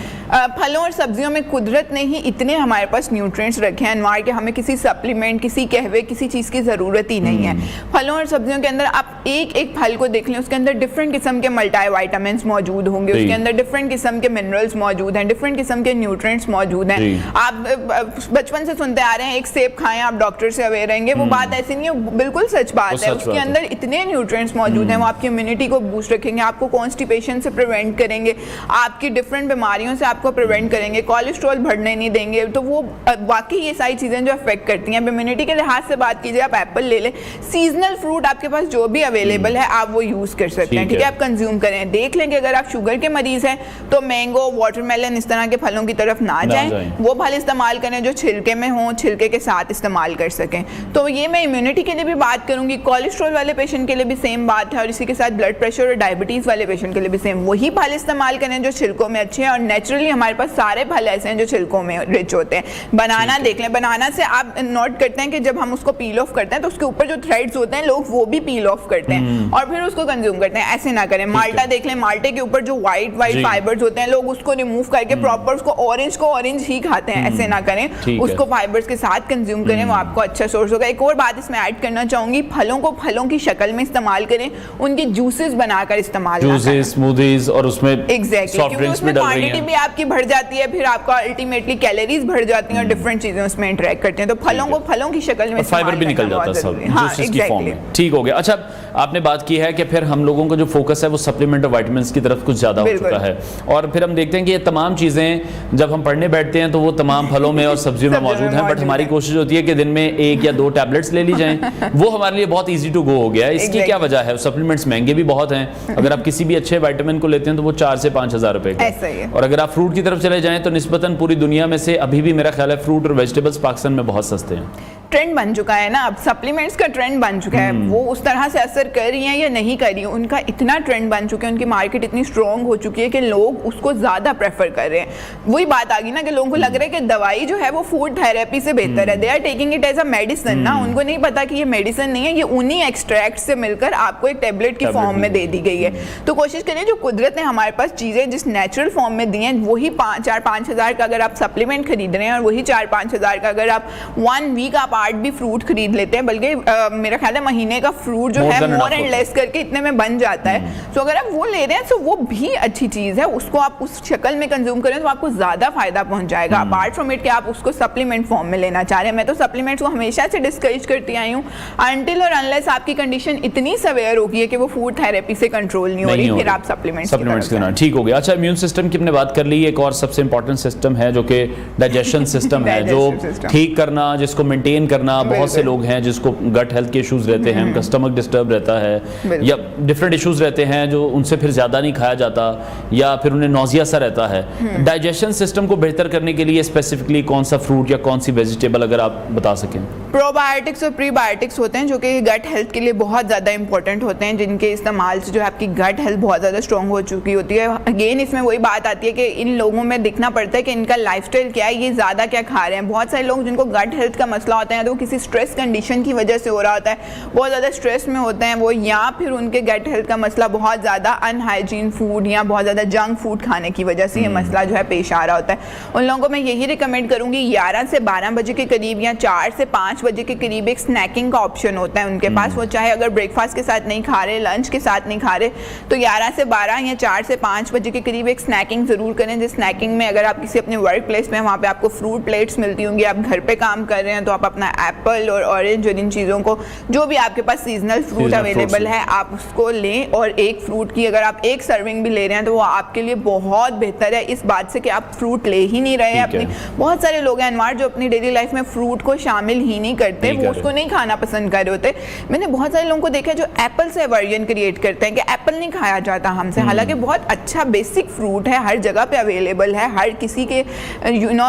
फलों और सब्जियों में कुदरत ने ही इतने हमारे पास न्यूट्रिएंट्स रखे हैं अनवार के, हमें किसी सप्लीमेंट, किसी कहवे, किसी चीज़ की ज़रूरत ही नहीं है। फलों और सब्जियों के अंदर आप एक एक फल को देख लें, उसके अंदर डिफरेंट किस्म के मल्टीविटामिन्स मौजूद होंगे, उसके अंदर डिफरेंट किस्म के मिनरल्स मौजूद हैं, डिफरेंट किस्म के न्यूट्रिएंट्स मौजूद हैं। आप बचपन से सुनते आ रहे हैं एक सेब खाएं आप डॉक्टर से अवेयर रहेंगे, वो बात ऐसी नहीं है, बिल्कुल सच बात है। उसके अंदर इतने न्यूट्रिएंट्स मौजूद हैं, वो आपकी इम्यूनिटी को बूस्ट रखेंगे, आपको कॉन्स्टिपेशन से प्रिवेंट करेंगे, आपकी डिफरेंट बीमारियों से आपको प्रिवेंट करेंगे, कोलेस्ट्रॉल बढ़ने नहीं देंगे। तो वो वाकई ये सारी चीज़ें जो अफेक्ट करती हैं। इम्यूनिटी के लिहाज से बात कीजिए, आप एप्पल ले लें, सीजनल फ्रूट आपके पास जो भी अवेलेबल है आप वो यूज़ कर सकते हैं। ठीक है, आप कंज्यूम करें। देख लें कि अगर आप शुगर के मरीज़ हैं तो मैंगो, वाटरमेलन, इस तरह के फलों की तरफ ना जाएं, वो फल इस्तेमाल करें जो छिलके में हों, छिलके के साथ इस्तेमाल कर सकें। तो ये मैं इम्यूनिटी के लिए भी बात करूंगी, कोलेस्ट्रॉल वाले पेशेंट के लिए भी सेम बात है, और इसी के साथ ब्लड प्रेशर और डायबिटीज़ वाले पेशेंट के लिए भी सेम। वही फल इस्तेमाल करें जो छिलकों में अच्छे हैं, और नेचुरली हमारे पास सारे फल ऐसे हैं जो छिलकों में रिच होते हैं। बनाना देख लें, बनाना से आप नोट करते हैं कि जब हम उसको पील ऑफ करते हैं तो उसके ऊपर जो थ्रेड्स होते हैं लोग वो भी पील ऑफ करते हैं और फिर उसको कंज्यूम करते हैं। ऐसे ना करें। माल्टा देख लें, माल्टे के ऊपर जो वाइट फाइबर्स होते हैं लोग उसको रिमूव करके प्रॉपर उसको ऑरेंज ही खाते हैं। ऐसे ना करें, उसको फाइबर्स के साथ कंज्यूम करें, वो आपको अच्छा सोर्स होगा। एक और बात इसमें ऐड करना चाहूंगी, फलों को फलों की शक्ल में इस्तेमाल करें, उनके जूसेस बनाकर इस्तेमाल ना करें, स्मूदीज, और उसमें एग्जैक्टली क्योंकि उसमें क्वांटिटी भी आपकी बढ़ जाती है, फिर आपका अल्टीमेटली कैलोरीज बढ़ जाती हैं और डिफरेंट चीजें उसमें इंटरेक्ट करते हैं। तो फलों को फलों की शक्ल में फाइबर भी निकल जाता है सब जूसेस की फॉर्म में। ठीक हो गया। अच्छा, आपने बात की है कि फिर हम लोगों का जो फोकस है वो सप्लीमेंट और विटामिन्स की तरफ कुछ ज़्यादा हो चुका है, और फिर हम देखते हैं कि ये तमाम चीज़ें जब हम पढ़ने बैठते हैं तो वो तमाम फलों में और सब्जियों में मौजूद हैं, बट हमारी कोशिश होती है कि दिन में 1 या 2 टैबलेट्स ले ली जाएं। वो हमारे लिए बहुत ईजी टू गो हो गया है। इसकी क्या वजह है? सप्लीमेंट्स महंगे भी बहुत हैं, अगर आप किसी भी अच्छे विटामिन को लेते हैं तो वो 4 से 5 हज़ार रुपए का, और अगर आप फ्रूट की तरफ चले जाएं तो निस्बतन पूरी दुनिया में से अभी भी मेरा ख्याल है फ्रूट और वेजिटेबल्स पाकिस्तान में बहुत सस्ते हैं। ट्रेंड बन चुका है ना, अब सप्लीमेंट्स का ट्रेंड बन चुका है। वो उस तरह से असर कर रही हैं या नहीं कर रही हैं, उनका इतना ट्रेंड बन चुका है, उनकी मार्केट इतनी स्ट्रॉन्ग हो चुकी है कि लोग उसको ज़्यादा प्रेफर कर रहे हैं। वही बात आ गई ना कि लोगों को लग रहा है कि दवाई जो है वो फूड थेरेपी से बेहतर है। They are taking it as a medicine ना, उनको नहीं पता कि ये मेडिसिन नहीं है, ये उन्हीं एक्सट्रैक्ट से मिलकर आपको एक टेबलेट की फॉर्म में दे दी गई है। तो कोशिश करें जो कुदरत ने हमारे पास चीज़ें जिस नेचुरल फॉर्म में दी हैं, वही 4-5 हज़ार का अगर आप सप्लीमेंट खरीद रहे हैं और वही 4-5 हज़ार का अगर आप 1 वीक आप 8 भी फ्रूट खरीद लेते हैं, बल्कि मेरा ख्याल है महीने का फ्रूट जो है मोर एंड लेस करके इतने में बन जाता है। तो अगर आप वो ले रहे हैं तो वो भी अच्छी चीज़ है, उसको आप उस शक्ल में कंज्यूम करें तो आपको ज़्यादा फायदा पहुंच जाएगा, अपार्ट फ्रॉम इट कि आप उसको सप्लीमेंट फॉर्म में लेना चाह रहे हैं। मैं तो सप्लीमेंट्स को हमेशा से डिस्करेज करती आई हूँ, अनटिल और अनलेस आपकी कंडीशन इतनी सवेयर होगी है कि वो फूड थेरेपी से कंट्रोल नहीं हो रही, फिर आप सप्लीमेंट्स लेना ठीक हो गया। अच्छा, इम्यून सिस्टम की हमने बात कर ली, एक और सबसे इंपॉर्टेंट सिस्टम है जो कि डाइजेशन सिस्टम है, जो ठीक करना, जिसको मेंटेन करना। बहुत से लोग हैं जिसको गट हेल्थ के इश्यूज रहते हैं, उनका स्टमक डिस्टर्ब रहता है या डिफरेंट इश्यूज रहते हैं जो उनसे फिर ज़्यादा नहीं खाया जाता या फिर उन्हें नौजिया सा रहता है। डाइजेशन सिस्टम को बेहतर करने के लिए स्पेसिफिकली कौन सा फ्रूट या कौन सी वेजिटेबल अगर आप बता सकें? प्रोबायोटिक्स और प्रीबायोटिक्स होते हैं जो कि गट हेल्थ के लिए बहुत ज़्यादा इंपॉर्टेंट होते हैं, जिनके इस्तेमाल से जो है आपकी गट हेल्थ बहुत ज़्यादा स्ट्रॉन्ग हो चुकी होती है। अगेन इसमें वही बात आती है कि इन लोगों में दिखना पड़ता है कि इनका लाइफस्टाइल क्या है, ये ज़्यादा क्या खा रहे हैं। बहुत सारे लोग जिनको गट हेल्थ का मसला होता है तो वो किसी स्ट्रेस कंडीशन की वजह से हो रहा होता है, बहुत ज़्यादा स्ट्रेस में होते हैं वो, या फिर उनके गट हेल्थ का मसला बहुत ज़्यादा अनहाइजीन फूड या बहुत ज़्यादा जंक फूड खाने की वजह से ये मसला जो है पेश आ रहा होता है। उन लोगों को मैं यही रिकमेंड करूँगी 11 से 12 बजे के करीब या 4 से 5 बजे के करीब एक स्नैकिंग का ऑप्शन होता है उनके पास। वो चाहे अगर ब्रेकफास्ट के साथ नहीं खा रहे, लंच के साथ नहीं खा रहे, तो 11 से 12 या 4 से 5 बजे के करीब एक स्नैकिंग ज़रूर करें। जिस स्नैकिंग में अगर आप किसी अपने वर्क प्लेस में वहाँ पे आपको फ्रूट प्लेट्स मिलती होंगी, आप घर पे काम कर रहे हैं तो आप अपना एप्पल और ऑरेंज और इन चीज़ों को, जो भी आपके पास सीजनल फ्रूट अवेलेबल है, आप उसको लें। और एक फ्रूट की अगर आप एक सर्विंग भी ले रहे हैं तो वो आपके लिए बहुत बेहतर है, इस बात से कि आप फ्रूट ले ही नहीं रहे हैं अपनी। बहुत सारे लोग हैं अनवार जो अपनी डेली लाइफ में फ्रूट को शामिल ही नहीं करते, वो उसको नहीं खाना पसंद कर रहे होते। मैंने बहुत सारे लोगों को देखा जो एप्पल से एवर्जन क्रिएट करते हैं कि एप्पल नहीं खाया जाता हमसे, हालांकि बहुत अच्छा बेसिक फ्रूट है, हर जगह पे अवेलेबल है, हर किसी के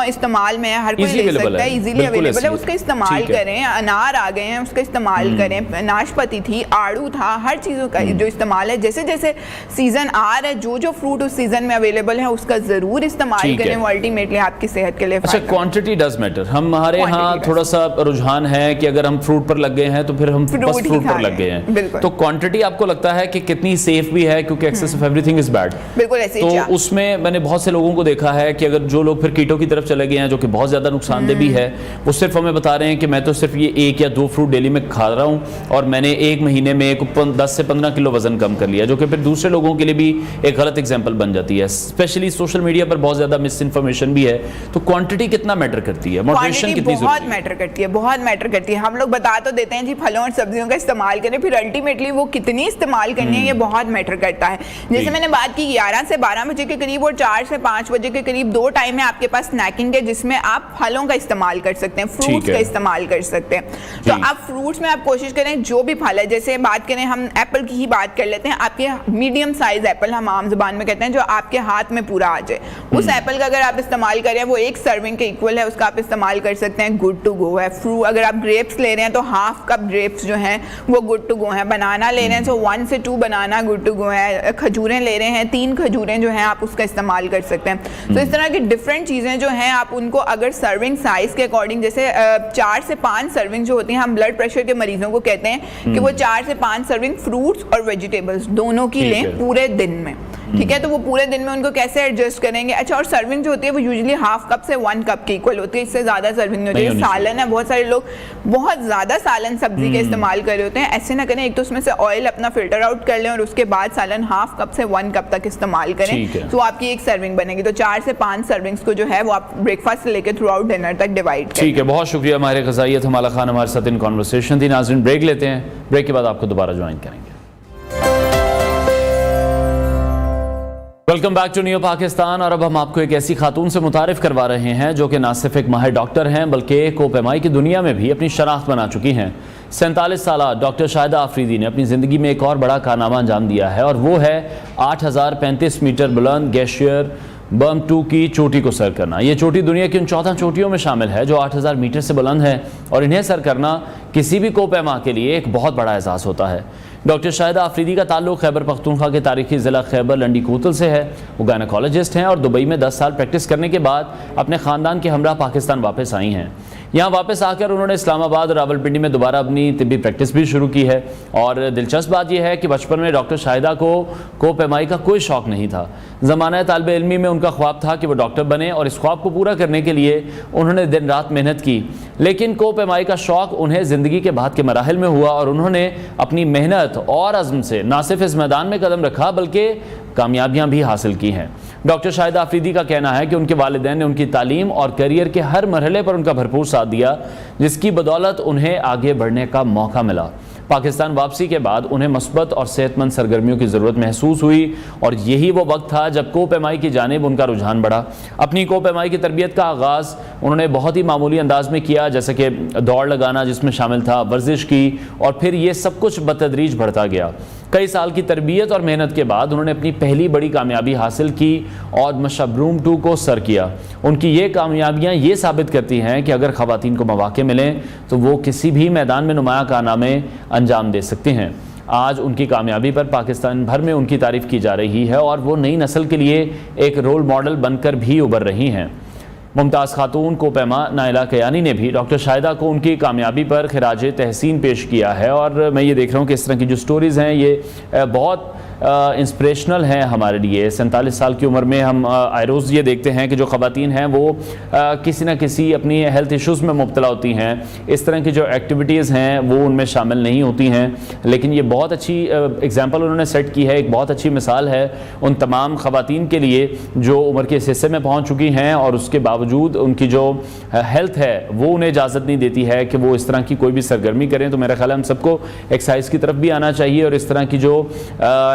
इस्तेमाल में है, हर कोई ले सकता है, इजीली अवेलेबल है, उसका इस्तेमाल करें। अनार आ गए हैं, उसका इस्तेमाल करें, नाशपाती थी, आड़ू था, हर चीज़ों का जो इस्तेमाल है। जैसे जैसे सीजन आ रहा है, जो जो फ्रूट उस सीजन में अवेलेबल है उसका जरूर इस्तेमाल करें, वो अल्टीमेटली आपकी सेहत के लिए। अच्छा, क्वांटिटी डज मैटर। हमारे यहाँ थोड़ा सा रुझान है कि अगर हम फ्रूट पर लग गए हैं तो फिर हम बस फ्रूट पर लग गए हैं, तो क्वांटिटी आपको लगता है कि कितनी सेफ भी है? क्योंकि excess of everything is bad. बिल्कुल ऐसे ही। तो उसमें मैंने बहुत से लोगों को देखा है कि अगर जो लोग फिर कीटो की तरफ चले गए हैं, जो कि बहुत ज्यादा नुकसानदेह भी है, वो सिर्फ हमें बता रहे हैं कि मैं तो सिर्फ ये 1 या 2 फ्रूट डेली में खा रहा हूँ और मैंने 1 महीने में 10 से 15 किलो वजन कम कर लिया, जो कि फिर दूसरे लोगों के लिए भी एक गलत एग्जांपल बन जाती है। स्पेशली सोशल मीडिया पर बहुत ज्यादा मिस इन्फॉर्मेशन भी है। तो क्वांटिटी कितना मैटर करती है, मॉडरेशन कितनी जरूरी है? बहुत मैटर करती है, बहुत मैटर करती है। हम लोग बता तो देते हैं जी फलों और सब्जियों का इस्तेमाल करें, फिर अल्टीमेटली वो कितनी इस्तेमाल करनी है ये बहुत मैटर करता है। जैसे मैंने बात की 11 से 12 बजे के करीब और 4 से 5 बजे के करीब 2 टाइम है आपके पास स्नैकिंग है, जिसमें आप फलों का इस्तेमाल कर सकते हैं, फ्रूट्स का इस्तेमाल कर सकते हैं। तो आप फ्रूट्स में आप कोशिश करें जो भी फल है, जैसे बात करें हम एप्पल की ही बात कर लेते हैं, आपके मीडियम साइज एप्पल हम आम जुबान में कहते हैं, जो आपके हाथ में पूरा आ जाए, उस एप्पल का अगर आप इस्तेमाल करें वो 1 सर्विंग के इक्वल है, उसका आप इस्तेमाल कर सकते हैं, गुड टू गो है। फ्रूट अगर आप ग्रेप्स ले रहे हैं तो हाफ कप ग्रेप्स जो हैं वो गुड टू गो है। बनाना ले रहे हैं तो 1 से 2 बनाना गुड टू गो है। खजूरें ले रहे हैं 3 खजूरें जो हैं आप उसका इस्तेमाल कर सकते हैं। तो इस तरह की डिफरेंट चीज़ें जो हैं आप उनको अगर सर्विंग साइज के अकॉर्डिंग, जैसे 4 से 5 सर्विंग जो होती हैं, हम ब्लड प्रेशर के मरीजों को कहते हैं कि वो 4 से 5 सर्विंग फ्रूट्स और वेजिटेबल्स दोनों की लें पूरे दिन में, ठीक है। तो वो पूरे दिन में उनको कैसे एडजस्ट करेंगे। अच्छा, और सर्विंग जो होती है वो यूजुअली हाफ कप से 1 कप की इक्वल होती है, इससे ज़्यादा सर्विंग नहीं होती है। सालन है, बहुत सारे लोग बहुत ज़्यादा सालन सब्जी के इस्तेमाल कर रहे होते हैं, ऐसे ना करें। एक तो उसमें से ऑयल अपना फिल्टर आउट कर लें और उसके बाद सालन हाफ कप से 1 कप तक इस्तेमाल करें, तो आपकी एक सर्विंग बनेगी। तो 4 से 5 सर्विंग्स को जो है वो आप ब्रेकफास्ट से लेकर थ्रू आउट डिनर तक डिवाइड करें। ठीक है, बहुत शुक्रिया। हमारे ग़ज़ाइयत हमाला खान हमारे साथ इन कॉन्वर्सेशन थी। नाज़रीन, ब्रेक लेते हैं, ब्रेक के बाद आपको दोबारा ज्वाइन करेंगे। Welcome back to new Pakistan. और अब हम आपको एक ऐसी खातून से मुतारिफ करवा रहे हैं जो कि ना सिर्फ एक माहिर डॉक्टर हैं बल्कि कोपेमाई की दुनिया में भी अपनी शनाख्त बना चुकी हैं। 47 साल डॉक्टर शाहिदा आफरीदी ने अपनी ज़िंदगी में एक और बड़ा कारनामा अंजाम दिया है और वो है 8035 मीटर बुलंद ग्लेशियर बर्म 2 की चोटी को सर करना। ये चोटी दुनिया की उन 14 चोटियों में शामिल है जो 8000 मीटर से बुलंद है और इन्हें सर करना किसी भी कोपेमा के लिए एक बहुत बड़ा एहसास होता है। डॉक्टर शाहिदा आफरीदी का ताल्लुक खैबर पख्तूनख्वा के तारीखी ज़िला खैबर लंडी कोतल से है। वो गायनेकोलॉजिस्ट हैं और दुबई में 10 साल प्रैक्टिस करने के बाद अपने ख़ानदान के हमरा पाकिस्तान वापस आई हैं। यहाँ वापस आकर उन्होंने इस्लामाबाद और रावलपिंडी में दोबारा अपनी तिब्बी प्रैक्टिस भी शुरू की है। और दिलचस्प बात यह है कि बचपन में डॉक्टर शाहिदा को कोपेमाई का कोई शौक़ नहीं था। ज़माना तालिब इल्मी में उनका ख्वाब था कि वो डॉक्टर बने और इस ख्वाब को पूरा करने के लिए उन्होंने दिन रात मेहनत की। लेकिन कोपेमाई का शौक़ उन्हें ज़िंदगी के बाद के मराहिल में हुआ और उन्होंने अपनी मेहनत और अज़्म से ना सिर्फ इस मैदान में कदम रखा बल्कि कामयाबियां भी हासिल की हैं। डॉक्टर शाहिदा आफरीदी का कहना है कि उनके वालिदैन ने उनकी तालीम और करियर के हर मरहले पर उनका भरपूर साथ दिया, जिसकी बदौलत उन्हें आगे बढ़ने का मौका मिला। पाकिस्तान वापसी के बाद उन्हें मस्बत और सेहतमंद सरगर्मियों की ज़रूरत महसूस हुई और यही वो वक्त था जब कोपेमाई की जानिब उनका रुझान बढ़ा। अपनी कोपेमाई की तरबियत का आगाज़ उन्होंने बहुत ही मामूली अंदाज में किया, जैसे कि दौड़ लगाना जिसमें शामिल था, वर्जिश की, और फिर ये सब कुछ बतदरीज बढ़ता गया। कई साल की तरबियत और मेहनत के बाद उन्होंने अपनी पहली बड़ी कामयाबी हासिल की और मशबरूम 2 को सर किया। उनकी ये कामयाबियाँ ये साबित करती हैं कि अगर ख़वातीन को मौक़े मिलें तो वो किसी भी मैदान में नुमाया कारनामे अंजाम दे सकते हैं। आज उनकी कामयाबी पर पाकिस्तान भर में उनकी तारीफ़ की जा रही है और वो नई नस्ल के लिए एक रोल मॉडल बनकर भी उभर रही हैं। मुमताज़ खातून कोपेमा नाइला कयानी ने भी डॉक्टर शाहिदा को उनकी कामयाबी पर खिराज तहसीन पेश किया है और मैं ये देख रहा हूँ कि इस तरह की जो स्टोरीज़ हैं ये बहुत इंस्पिरेशनल हैं हमारे लिए। 47 साल की उम्र में हम आए रोज़ ये देखते हैं कि जो ख़वातीन हैं वो किसी न किसी अपनी हेल्थ इश्यूज़ में मुब्तला होती हैं। इस तरह की जो एक्टिविटीज़ हैं वो उनमें शामिल नहीं होती हैं, लेकिन ये बहुत अच्छी एग्जांपल उन्होंने सेट की है, एक बहुत अच्छी मिसाल है उन तमाम ख़वातीन के लिए जो उम्र के इस हिस्से में पहुँच चुकी हैं और उसके बावजूद उनकी जो हेल्थ है वो उन्हें इजाज़त नहीं देती है कि वो इस तरह की कोई भी सरगर्मी करें। तो मेरा ख्याल है हम सबको एक्सरसाइज की तरफ भी आना चाहिए और इस तरह की जो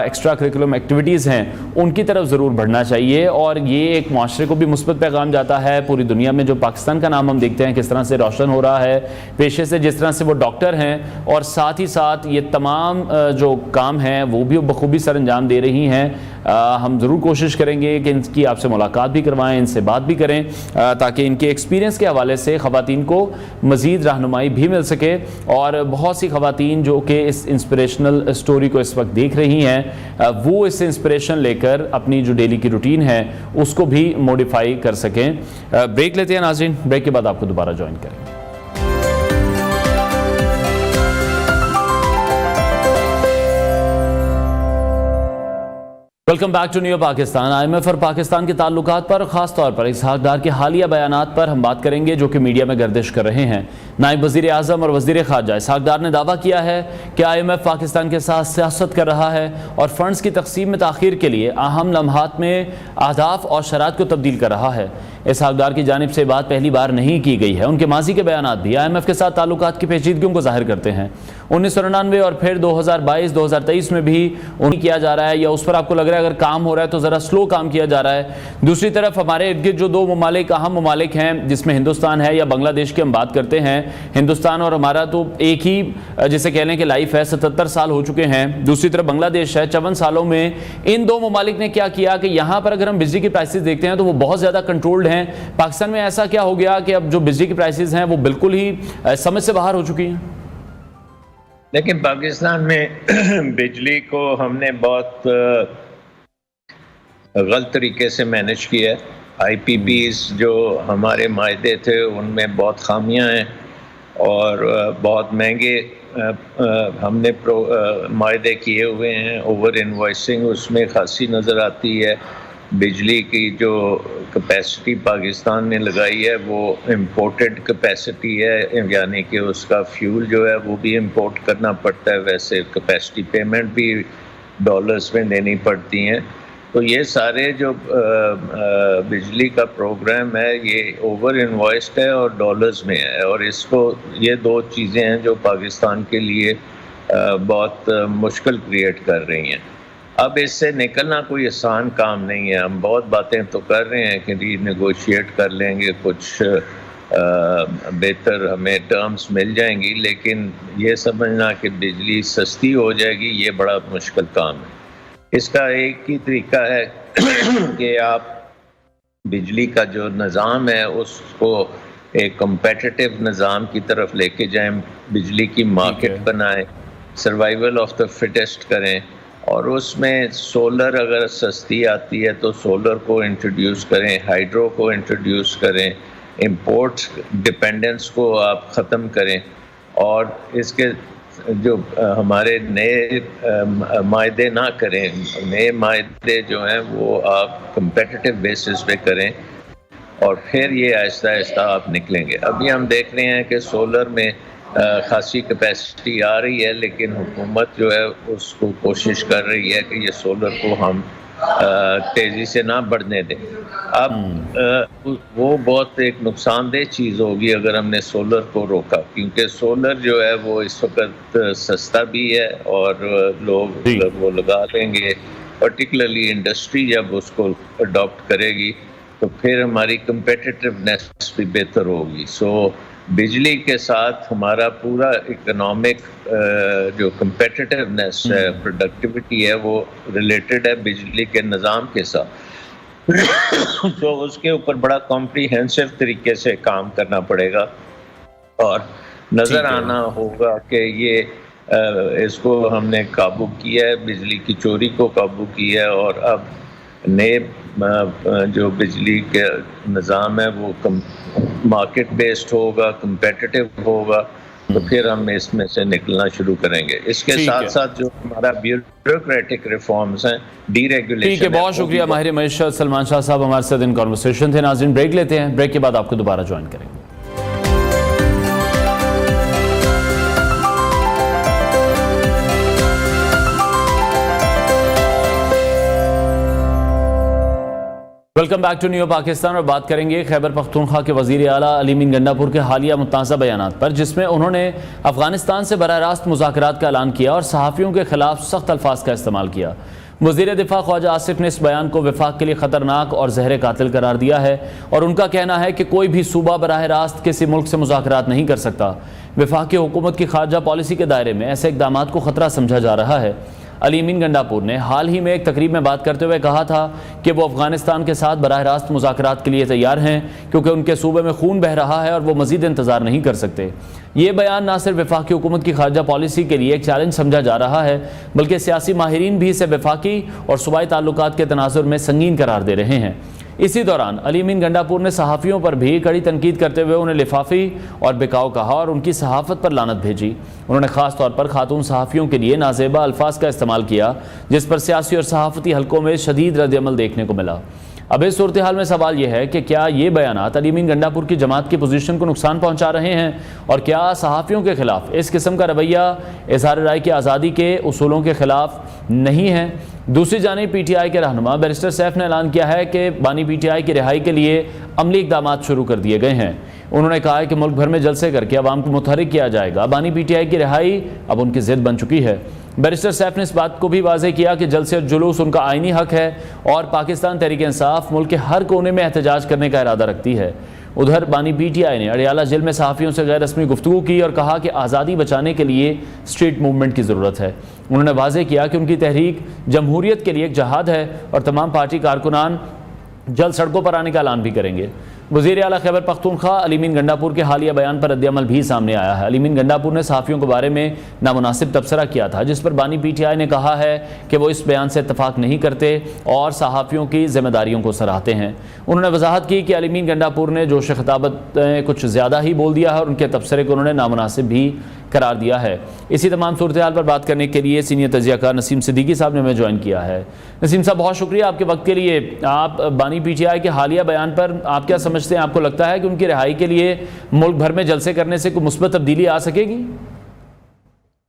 एक्स्ट्रा करिकुलम एक्टिविटीज़ हैं उनकी तरफ ज़रूर बढ़ना चाहिए और ये एक माशरे को भी मुस्बत पैगाम जाता है। पूरी दुनिया में जो पाकिस्तान का नाम हम देखते हैं किस तरह से रोशन हो रहा है पेशे से, जिस तरह से वो डॉक्टर हैं और साथ ही साथ ये तमाम जो काम हैं वो भी बखूबी सर अंजाम दे रही हैं। हम ज़रूर कोशिश करेंगे कि इनकी आपसे मुलाकात भी करवाएं, इनसे बात भी करें ताकि इनके एक्सपीरियंस के हवाले से ख़वातीन को मज़ीद रहनुमाई भी मिल सके। और बहुत सी ख़वातीन जो कि इस इंस्पिरेशनल स्टोरी को इस वक्त देख रही हैं वो इससे इंस्पिरेशन लेकर अपनी जो डेली की रूटीन है उसको भी मॉडिफाई कर सकें। ब्रेक लेते हैं नाज़रीन, ब्रेक के बाद आपको दोबारा ज्वाइन करेंगे। Welcome back to new Pakistan. IMF और पाकिस्तान के ताल्लुकात पर ख़ास तौर पर इसहाक डार के हालिया बयानात पर हम बात करेंगे जो कि मीडिया में गर्दिश कर रहे हैं। नायब वज़ीर आज़म और वज़ीर ख़ारजा इसहाक डार ने दावा किया है कि IMF पाकिस्तान के साथ सियासत कर रहा है और फ़ंड्स की तकसीम में ताख़ीर के लिए अहम लम्हात में अहदाफ और शरात को तब्दील कर रहा है। इसहाक डार की जानिब से बात पहली बार नहीं की गई है। उनके माजी के बयानात भी IMF के साथ ताल्लुकात की पेचीदगियों को ज़ाहिर करते हैं। 1999 और फिर 2022-2023 में भी उन्हें किया जा रहा है या उस पर आपको लग रहा है अगर काम हो रहा है तो ज़रा स्लो काम किया जा रहा है। दूसरी तरफ हमारे इर्द गिर्द जो दो ममालिक अहम ममालिक हैं जिसमें हिंदुस्तान है या बांग्लादेश की हम बात करते हैं, हिंदुस्तान और हमारा तो एक ही जिसे कह लें कि लाइफ है, 77 साल हो चुके हैं। दूसरी तरफ बांग्लादेश है, 54 सालों में इन दो ममालिक ने क्या किया कि यहाँ पर अगर हम बिजली की प्राइसेस देखते हैं तो वो बहुत ज़्यादा कंट्रोल्ड हैं। पाकिस्तान में ऐसा क्या हो गया कि अब जो बिजली की प्राइसेस हैं वो बिल्कुल ही समझ से बाहर हो चुकी हैं? लेकिन पाकिस्तान में बिजली को हमने बहुत गलत तरीके से मैनेज किया है। IPPs जो हमारे मायदे थे उनमें बहुत खामियां हैं और बहुत महंगे हमने मायदे किए हुए हैं। ओवर इनवॉइसिंग उसमें खासी नज़र आती है। बिजली की जो कैपेसिटी पाकिस्तान ने लगाई है वो इम्पोर्टेड कैपेसिटी है, यानी कि उसका फ्यूल जो है वो भी इंपोर्ट करना पड़ता है। वैसे कैपेसिटी पेमेंट भी डॉलर्स में देनी पड़ती हैं। तो ये सारे जो बिजली का प्रोग्राम है ये ओवर इनवॉइस्ड है और डॉलर्स में है और इसको ये दो चीज़ें हैं जो पाकिस्तान के लिए बहुत मुश्किल क्रिएट कर रही हैं। अब इससे निकलना कोई आसान काम नहीं है। हम बहुत बातें तो कर रहे हैं कि रीनेगोशिएट कर लेंगे, कुछ बेहतर हमें टर्म्स मिल जाएंगी, लेकिन ये समझना कि बिजली सस्ती हो जाएगी, ये बड़ा मुश्किल काम है। इसका एक ही तरीका है कि आप बिजली का जो निज़ाम है उसको एक कम्पेटिटिव निज़ाम की तरफ लेके जाएं, बिजली की मार्केट बनाएं, सर्वाइवल ऑफ द फिटेस्ट करें, और उसमें सोलर अगर सस्ती आती है तो सोलर को इंट्रोड्यूस करें, हाइड्रो को इंट्रोड्यूस करें, इंपोर्ट डिपेंडेंस को आप ख़त्म करें, और इसके जो हमारे नए मायदे ना करें, नए मायदे जो हैं वो आप कंपेटिटिव बेसिस पे करें, और फिर ये आहिस्ता आहिस्ता आप निकलेंगे। अभी हम देख रहे हैं कि सोलर में खासी कैपेसिटी आ रही है, लेकिन हुकूमत जो है उसको कोशिश कर रही है कि ये सोलर को हम तेज़ी से ना बढ़ने दें। अब वो बहुत एक नुकसानदेह चीज़ होगी अगर हमने सोलर को रोका, क्योंकि सोलर जो है वो इस वक्त सस्ता भी है और लोग वो लगा लेंगे, पर्टिकुलरली इंडस्ट्री जब उसको अडॉप्ट करेगी तो फिर हमारी कंपेटिटिवनेस भी बेहतर होगी। सो बिजली के साथ हमारा पूरा इकोनॉमिक जो कंपेटिटिवनेस है, प्रोडक्टिविटी है, वो रिलेटेड है बिजली के निज़ाम के साथ। तो उसके ऊपर बड़ा कॉम्प्रिहेंसिव तरीके से काम करना पड़ेगा और नज़र आना होगा कि ये इसको हमने काबू किया है, बिजली की चोरी को काबू किया है, और अब नए जो बिजली के निज़ाम है वो मार्केट बेस्ड होगा, कंपेटिटिव होगा, तो फिर हम इसमें से निकलना शुरू करेंगे। इसके साथ साथ जो हमारा ब्यूरोक्रेटिक रिफॉर्म्स हैं, डीरेगुलेशन। ठीक है, बहुत शुक्रिया माहिर मईशत सलमान शाह साहब हमारे साथ इन कॉन्वर्सेशन थे। नाज़रीन, ब्रेक लेते हैं, ब्रेक के बाद आपको दोबारा ज्वाइन करेंगे। Welcome back to new Pakistan. और बात करेंगे खैबर पख्तूनख्वा के वज़ीर आला अली मीन गंडापुर के हालिया मुताज़ा बयानात पर, जिसमें उन्होंने अफगानिस्तान से बराह रास्त मुज़ाकरात का ऐलान किया और सहाफ़ियों के खिलाफ सख्त अल्फाज का इस्तेमाल किया। वज़ीर दिफा ख्वाजा आसिफ ने इस बयान को वफाक के लिए ख़तरनाक और जहर कातिल करार दिया है और उनका कहना है कि कोई भी सूबा बराह रास्त किसी मुल्क से मुज़ाकरात नहीं कर सकता। वफाकी हुकूमत की खारजा पॉलिसी के दायरे में ऐसे इक़दाम को ख़तरा समझा जा रहा है। अली मीन गंडापुर ने हाल ही में एक तकरीब में बात करते हुए कहा था कि वो अफगानिस्तान के साथ बराह रास्त मुज़ाकरात के लिए तैयार हैं, क्योंकि उनके सूबे में खून बह रहा है और वो मज़ीद इंतज़ार नहीं कर सकते। ये बयान ना सिर्फ वफाकी हुकूमत की खारजा पॉलिसी के लिए एक चैलेंज समझा जा रहा है, बल्कि सियासी माहिरीन भी इसे वफाकी और सूबाई ताल्लुकात के तनाजुर में संगीन करार दे रहे हैं। इसी दौरान अली मीन गंडापुर ने सहाफ़ियों पर भी कड़ी तनकीद करते हुए उन्हें लिफाफी और बिकाऊ कहा और उनकी सहाफ़त पर लानत भेजी। उन्होंने ख़ास तौर पर खातून सहाफ़ियों के लिए नाजेबा अल्फाज का इस्तेमाल किया, जिस पर सियासी और सहाफ़ती हलकों में शदीद रद्द-ए-अमल देखने को मिला। अब इस सूरत हाल में सवाल यह है कि क्या ये बयानात अली मीन गंडापुर की जमात की पोजीशन को नुकसान पहुँचा रहे हैं, और क्या सहाफ़ियों के खिलाफ इस किस्म का रवैया इज़हार राय की आज़ादी के उसूलों के खिलाफ नहीं है। दूसरी जानिब PTI के रहनुमा बैरिस्टर सैफ ने ऐलान किया है कि बानी PTI की रिहाई के लिए अमली इक़दाम शुरू कर दिए गए हैं। उन्होंने कहा है कि मुल्क भर में जलसे करके अवाम को मुतहरिक किया जाएगा। बानी PTI की रिहाई अब उनकी ज़िद बन चुकी है। बैरिस्टर सैफ ने इस बात को भी वाज़ेह किया कि जलसे और जुलूस उनका आइनी हक है और पाकिस्तान तहरीक इंसाफ मुल्क के हर कोने में एहतजाज करने का इरादा रखती है। उधर बानी PTI ने अडियाला जेल में सहाफ़ियों से गैर रस्मी गुफ्तगू की और कहा कि आज़ादी बचाने के लिए स्ट्रीट मूवमेंट की ज़रूरत है। उन्होंने वाज़ेह किया कि उनकी तहरीक जमहूरियत के लिए एक जहाद है और तमाम पार्टी कारकुनान जल्द सड़कों पर आने का ऐलान भी करेंगे। वज़ीर आला खैबर पख्तूनख्वा अली मीन गंडापुर के हालिया बयान पर रद्द-ए-अमल भी सामने आया है। अली मीन गंडापुर ने सहाफ़ियों के बारे में नामुनासिब तबसरा किया था, जिस पर बानी PTI ने कहा है कि वो इस बयान से इत्तफाक नहीं करते और सहाफ़ियों की ज़िम्मेदारियों को सराहते हैं। उन्होंने वजाहत की कि अली मीन गंडापुर ने जोश खिताबत कुछ ज़्यादा ही बोल दिया है और उनके तबसरे को उन्होंने नामुनासिब भी करार दिया है। इसी तमाम सूरत हाल पर बात करने के लिए सीनियर तजियाकार नसीम सिद्दीकी साहब ने हमें ज्वाइन किया है। नसीम साहब, बहुत शुक्रिया आपके वक्त के लिए। आप बानी PTI के हालिया बयान पर आप क्या समझते हैं? आपको लगता है कि उनकी रिहाई के लिए मुल्क भर में जलसे करने से कोई मुस्बत तब्दीली आ सकेगी?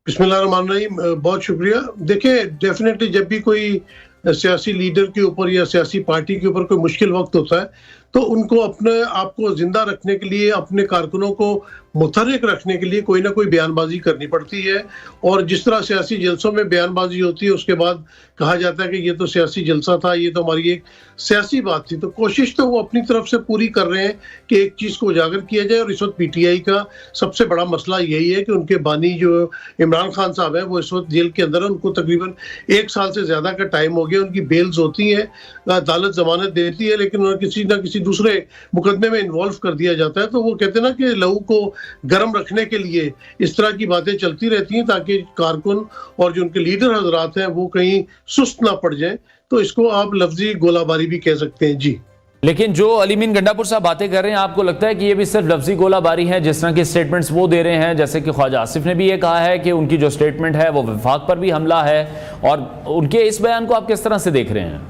बिस्मिल्लाहिर्रहमानिर्रहीम, बहुत शुक्रिया। देखिए, डेफिनेटली जब भी कोई सियासी लीडर के ऊपर या सियासी पार्टी के ऊपर कोई मुश्किल वक्त होता है तो उनको अपने आप को जिंदा रखने के लिए, अपने कारकुनों को मुतहर्रिक रखने के लिए कोई ना कोई बयानबाजी करनी पड़ती है। और जिस तरह सियासी जलसों में बयानबाजी होती है, उसके बाद कहा जाता है कि ये तो सियासी जलसा था, ये तो हमारी एक सियासी बात थी। तो कोशिश तो वो अपनी तरफ से पूरी कर रहे हैं कि एक चीज़ को उजागर किया जाए। और इस वक्त पीटीआई का सबसे बड़ा मसला यही है कि उनके बानी जो इमरान खान साहब हैं, वो इस वक्त जेल के अंदर है। उनको तकरीबन 1 साल से ज़्यादा का टाइम हो गया। उनकी बेल्स होती हैं, अदालत जमानत देती है, लेकिन उन्हें किसी ना किसी दूसरे मुकदमे में इन्वॉल्व कर दिया जाता है। तो वो कहते हैं ना कि लहू को गर्म रखने के लिए इस तरह की बातें चलती रहती हैं, ताकि कारकुन और जो उनके लीडर हजरात हैं वो कहीं सुस्त ना पड़ जाएं। तो इसको आप लफ्जी गोलाबारी भी कह सकते हैं जी। लेकिन जो अली अमीन गंडापुर साहब बातें कर रहे हैं, आपको लगता है कि ये भी सिर्फ लफ्जी गोलाबारी है, जिस तरह के स्टेटमेंट्स वो दे रहे हैं? जैसे कि ख्वाजा आसिफ ने भी ये कहा है कि उनकी जो स्टेटमेंट है वो वफाक पर भी हमला है, और उनके इस बयान को आप किस तरह से देख रहे हैं?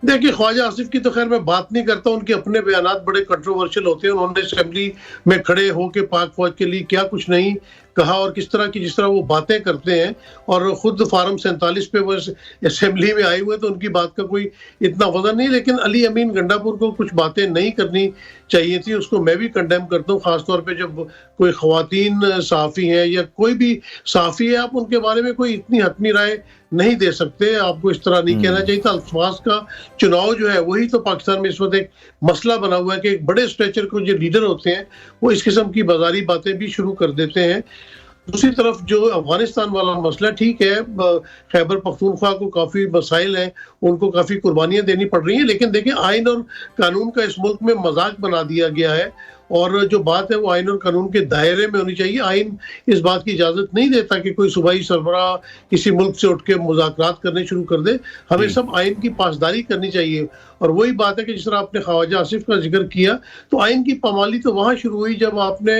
देखिए, ख्वाजा आसिफ की तो खैर मैं बात नहीं करता। उनके अपने बयानात बड़े कंट्रोवर्शियल होते हैं। उन्होंने असेंबली में खड़े होकर पाक फौज के लिए क्या कुछ नहीं कहा, और किस तरह की जिस तरह वो बातें करते हैं, और खुद फार्म 47 पे वो असेंबली में आए हुए, तो उनकी बात का कोई इतना वजन नहीं। लेकिन अली अमीन गंडापुर को कुछ बातें नहीं करनी चाहिए थी, उसको मैं भी कंडेम करता हूँ। खासतौर पे जब कोई ख्वातीन सहाफ़ी हैं या कोई भी सहाफ़ी है, आप उनके बारे में कोई इतनी हतमी राय नहीं दे सकते। आपको इस तरह नहीं कहना चाहिए था। अल्फाज का चुनाव जो है वही तो पाकिस्तान में इस वक्त एक मसला बना हुआ है कि एक बड़े स्ट्रेचर को जो लीडर होते हैं वो इस किस्म की बाजारी बातें भी शुरू कर देते हैं। दूसरी तरफ जो अफगानिस्तान वाला मसला, ठीक है, खैबर पख्तूनख्वा को काफ़ी मसाइल हैं, उनको काफ़ी कुर्बानियां देनी पड़ रही हैं, लेकिन देखिए आइन और कानून का इस मुल्क में मजाक बना दिया गया है। और जो बात है वो आइन और कानून के दायरे में होनी चाहिए। आइन इस बात की इजाज़त नहीं देता कि कोई सूबाई सरबराह किसी मुल्क से उठ के मुज़ाकरात करने शुरू कर दे। हमें सब आइन की पासदारी करनी चाहिए। और वही बात है कि जिस तरह आपने ख्वाजा आसिफ का जिक्र किया, तो आइन की पामाली तो वहाँ शुरू हुई जब आपने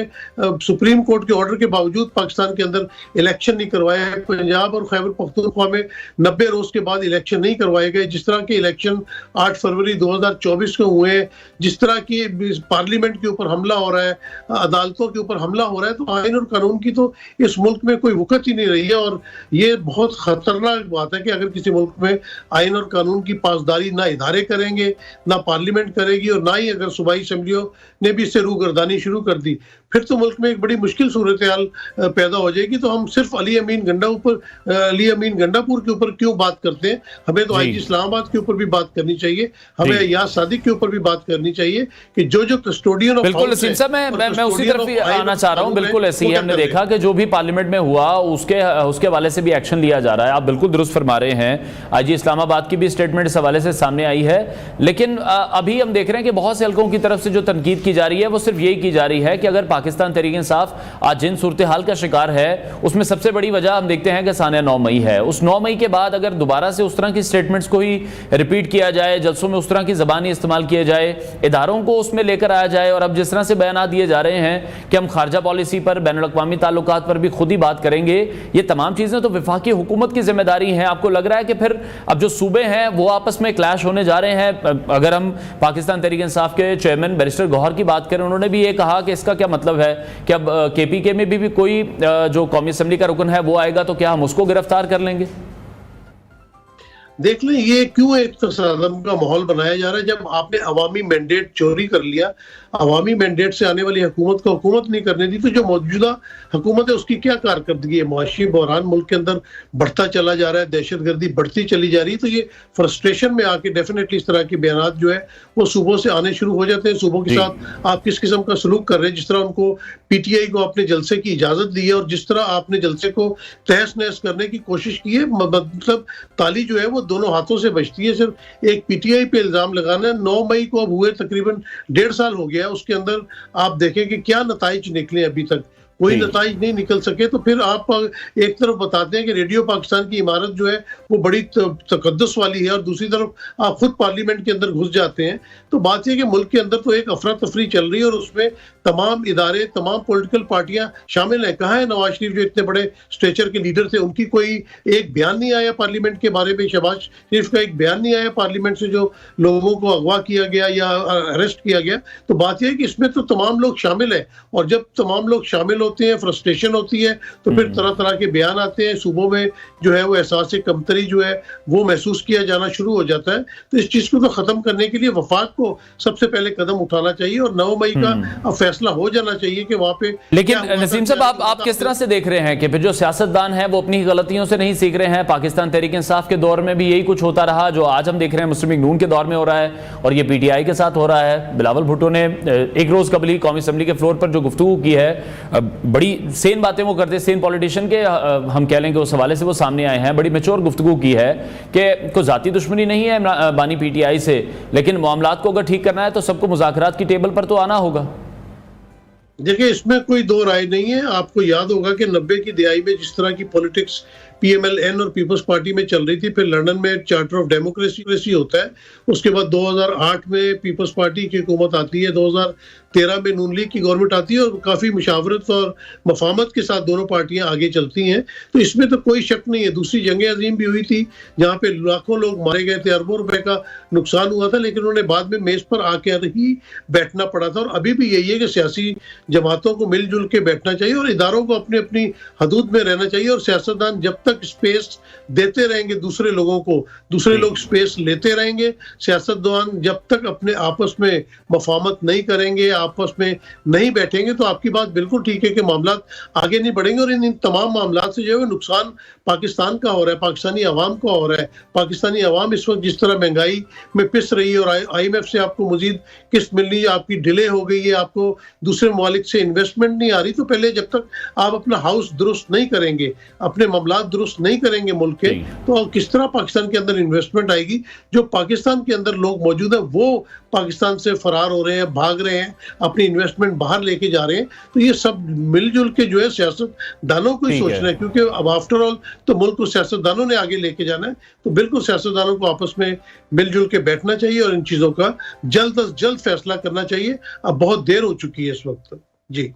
सुप्रीम कोर्ट के ऑर्डर के बावजूद पाकिस्तान के अंदर इलेक्शन नहीं करवाया है। पंजाब और खैबर पख्तूनख्वा में 90 रोज़ के बाद इलेक्शन नहीं करवाए गए। जिस तरह के इलेक्शन 8 फरवरी 2024 को हुए, जिस तरह की पार्लियामेंट के ऊपर हमला हो रहा है, अदालतों के ऊपर हमला हो रहा है, तो आइन और कानून की तो इस मुल्क में कोई वक़्त ही नहीं रही है। और ये बहुत खतरनाक बात है कि अगर किसी मुल्क में आइन और कानून की पासदारी ना इदारे करेंगे, ना पार्लियामेंट करेगी, और ना ही अगर सूबाई असेंबलियों ने भी इससे रूगर्दानी शुरू कर दी, फिर तो मुल्क में एक बड़ी मुश्किल सूरत हाल पैदा हो जाएगी। तो हम सिर्फ अली अमीन गंडापुर के ऊपर क्यों बात करते हैं? हमें तो आईजी इस्लामाबाद के ऊपर भी बात करनी चाहिए, हमें याद सादिक के ऊपर भी बात करनी चाहिए कि जो कस्टोडियन ऑफ बिल्कुल सिंसा, मैं उसी तरफ ही आना चाह रहा हूं। बिल्कुल ऐसे ही हमने देखा कि जो भी पार्लियामेंट में हुआ उसके हवाले से भी एक्शन लिया जा रहा है। आप बिल्कुल दुरुस्त फरमा रहे हैं। आईजी इस्लामाबाद की भी स्टेटमेंट इस हवाले से सामने आई है। लेकिन अभी हम देख रहे हैं कि बहुत से हलकों की तरफ से जो तनकीद की जा रही है वो सिर्फ यही की जा रही है कि अगर पाकिस्तान तहरीक-ए-इंसाफ आज जिन सूरत हाल का शिकार है, उसमें सबसे बड़ी वजह हम देखते हैं कि सानिया 9 मई है। उस 9 मई के बाद अगर दोबारा से उस तरह की स्टेटमेंट्स को ही रिपीट किया जाए, जलसों में उस तरह की ज़बानी इस्तेमाल किए जाए, इदारों को उसमें लेकर आया जाए, और अब जिस तरह से बयान दिए जा रहे हैं कि हम खारजा पॉलिसी पर, बैनुल-अक़वामी ताल्लुकात पर भी खुद ही बात करेंगे, ये तमाम चीज़ें तो वफाकी हुकूमत की जिम्मेदारी हैं। आपको लग रहा है कि फिर अब जो सूबे हैं वो आपस में क्लैश होने जा रहे हैं? अगर हम पाकिस्तान तहरीक-ए-इंसाफ के चेयरमैन बैरिस्टर गौहर की बात करें, उन्होंने भी ये कहा कि इसका क्या मतलब है कि अब केपीके में भी कोई जो कौमी असेंबली का रुकन है वो आएगा तो क्या हम उसको गिरफ्तार कर लेंगे? देख लें, ये क्यों एक तसादम का माहौल बनाया जा रहा है? जब आपने अवामी मैंडेट चोरी कर लिया, अवामी मैंडेट से आने वाली हुकूमत को हुकूमत नहीं करने दी, तो जो मौजूदा हुकूमत है उसकी क्या कारकर्दगी है? मुआशी बहरान मुल्क के अंदर बढ़ता चला जा रहा है, दहशतगर्दी बढ़ती चली जा रही है। तो ये फ्रस्ट्रेशन में आके डेफिनेटली इस तरह के बयान जो है वो सूबों से आने शुरू हो जाते हैं। सूबों के साथ आप किस किस्म का सलूक कर रहे हैं? जिस तरह उनको पीटीआई को आपने जलसे की इजाजत दी है, और जिस तरह आपने जलसे को तहस नहस करने की कोशिश की है, मतलब ताली जो है वो दोनों हाथों से बचती है। सिर्फ एक पीटीआई पे इल्जाम लगाना है। 9 मई को अब हुए तकरीबन 1.5 साल हो गया, उसके अंदर आप देखें कि क्या नताइज निकले। अभी तक कोई नताइज नहीं निकल सके। तो फिर आप एक तरफ बताते हैं कि रेडियो पाकिस्तान की इमारत जो है वो बड़ी तकद्दुस वाली है, और दूसरी तरफ आप खुद पार्लियामेंट के अंदर घुस जाते हैं। तो बात यह कि मुल्क के अंदर तो एक अफरा तफरी चल रही है, और उसमें तमाम इदारे, तमाम पॉलिटिकल पार्टियां शामिल हैं। कहाँ है नवाज शरीफ जो इतने बड़े स्टेचर के लीडर थे? उनकी कोई एक बयान नहीं आया पार्लियामेंट के बारे में। शहबाज शरीफ का एक बयान नहीं आया पार्लियामेंट से जो लोगों को अगवा किया गया या अरेस्ट किया गया। तो बात यह है कि इसमें तो तमाम लोग शामिल हैं, और जब तमाम लोग शामिल होते हैं, फ्रस्ट्रेशन होती है, तो फिर तरह तरह के बयान आते हैं। सूबों में जो है वो एहसास कमतरी जो है वो महसूस किया जाना शुरू हो जाता है। तो इस चीज को तो खत्म करने के लिए वफाक को सबसे पहले कदम उठाना चाहिए और 9 मई का अब फैसला हो जाना चाहिए कि वहां पे। लेकिन नसीम साहब, आप किस तरह से देख रहे हैं कि फिर जो सियासतदान हैं वो अपनी गलतियों से नहीं सीख रहे हैं? पाकिस्तान तहरीक इंसाफ के दौर में भी यही कुछ होता रहा जो आज हम देख रहे हैं मुस्लिम लीग नून के दौर में हो रहा है, और ये पीटीआई के साथ हो रहा है। बिलावल भुट्टो ने एक रोज कबल ही कौमी असम्बली के फ्लोर पर जो गुफ्तगू की है, बड़ी सेन बातें वो करते, सेन पॉलिटिशियन के हम कह लें कि उस हवाले से वो सामने आए हैं, बड़ी मैच्योर गुफ्तगू की है कि कोई जाती दुश्मनी नहीं है बानी पीटीआई से, लेकिन मामलात को अगर ठीक करना है तो सबको मुज़ाकरात की टेबल पर तो आना होगा। देखिए, इसमें कोई दो राय नहीं है। आपको याद होगा कि 90 की दिहाई में जिस तरह की पॉलिटिक्स PMLN और पीपल्स पार्टी में चल रही थी, फिर लंदन में चार्टर ऑफ डेमोक्रेसी होता है, उसके बाद 2008 में पीपल्स पार्टी की हुकूमत आती है, 2013 में नून लीग की गवर्नमेंट आती है और काफ़ी मुशावरत और मफामत के साथ दोनों पार्टियां आगे चलती हैं। तो इसमें तो कोई शक नहीं है। दूसरी जंग अजीम भी हुई थी जहाँ पे लाखों लोग मारे गए थे, अरबों रुपए का नुकसान हुआ था, लेकिन उन्होंने बाद में मेज पर आकर ही बैठना पड़ा था। और अभी भी यही है कि सियासी जमातों को मिलजुल के बैठना चाहिए और इदारों को अपनी अपनी हदूद में रहना चाहिए, और सियासतदान जब तक स्पेस देते रहेंगे दूसरे लोगों को, दूसरे लोग स्पेस लेते रहेंगे। सियासतदान जब तक अपने आपस में मफामत नहीं करेंगे, आपस में नहीं बैठेंगे, तो आपकी बात बिल्कुल ठीक है कि मामलात आगे नहीं बढ़ेंगे। और इन तमाम मामलात से जो है नुकसान पाकिस्तान का हो रहा है, पाकिस्तानी अवाम का हो रहा है। पाकिस्तानी अवाम इस वक्त जिस तरह महंगाई में पिस रही है और IMF से आपको मजीद किस्त मिलनी है, आपकी डिले हो गई है, आपको दूसरे ममालिक से इन्वेस्टमेंट नहीं आ रही, तो पहले जब तक आप अपना हाउस दुरुस्त नहीं करेंगे, अपने मामलात दुरुस्त नहीं करेंगे मुल्क के, तो किस तरह पाकिस्तान के अंदर इन्वेस्टमेंट आएगी? जो पाकिस्तान के अंदर लोग मौजूद हैं वो पाकिस्तान से फरार हो रहे हैं, भाग रहे हैं, अपनी इन्वेस्टमेंट बाहर लेके जा रहे हैं। तो ये सब मिलजुल के जो है सियासतदानों को ही सोचना है, क्योंकि अब आफ्टर ऑल तो मुल्क को सियासतदानों ने आगे लेके जाना है। तो बिल्कुल सियासतदानों को आपस में मिलजुल के बैठना चाहिए और इन चीजों का जल्द अज जल्द फैसला करना चाहिए। अब बहुत देर हो चुकी है इस वक्त। जी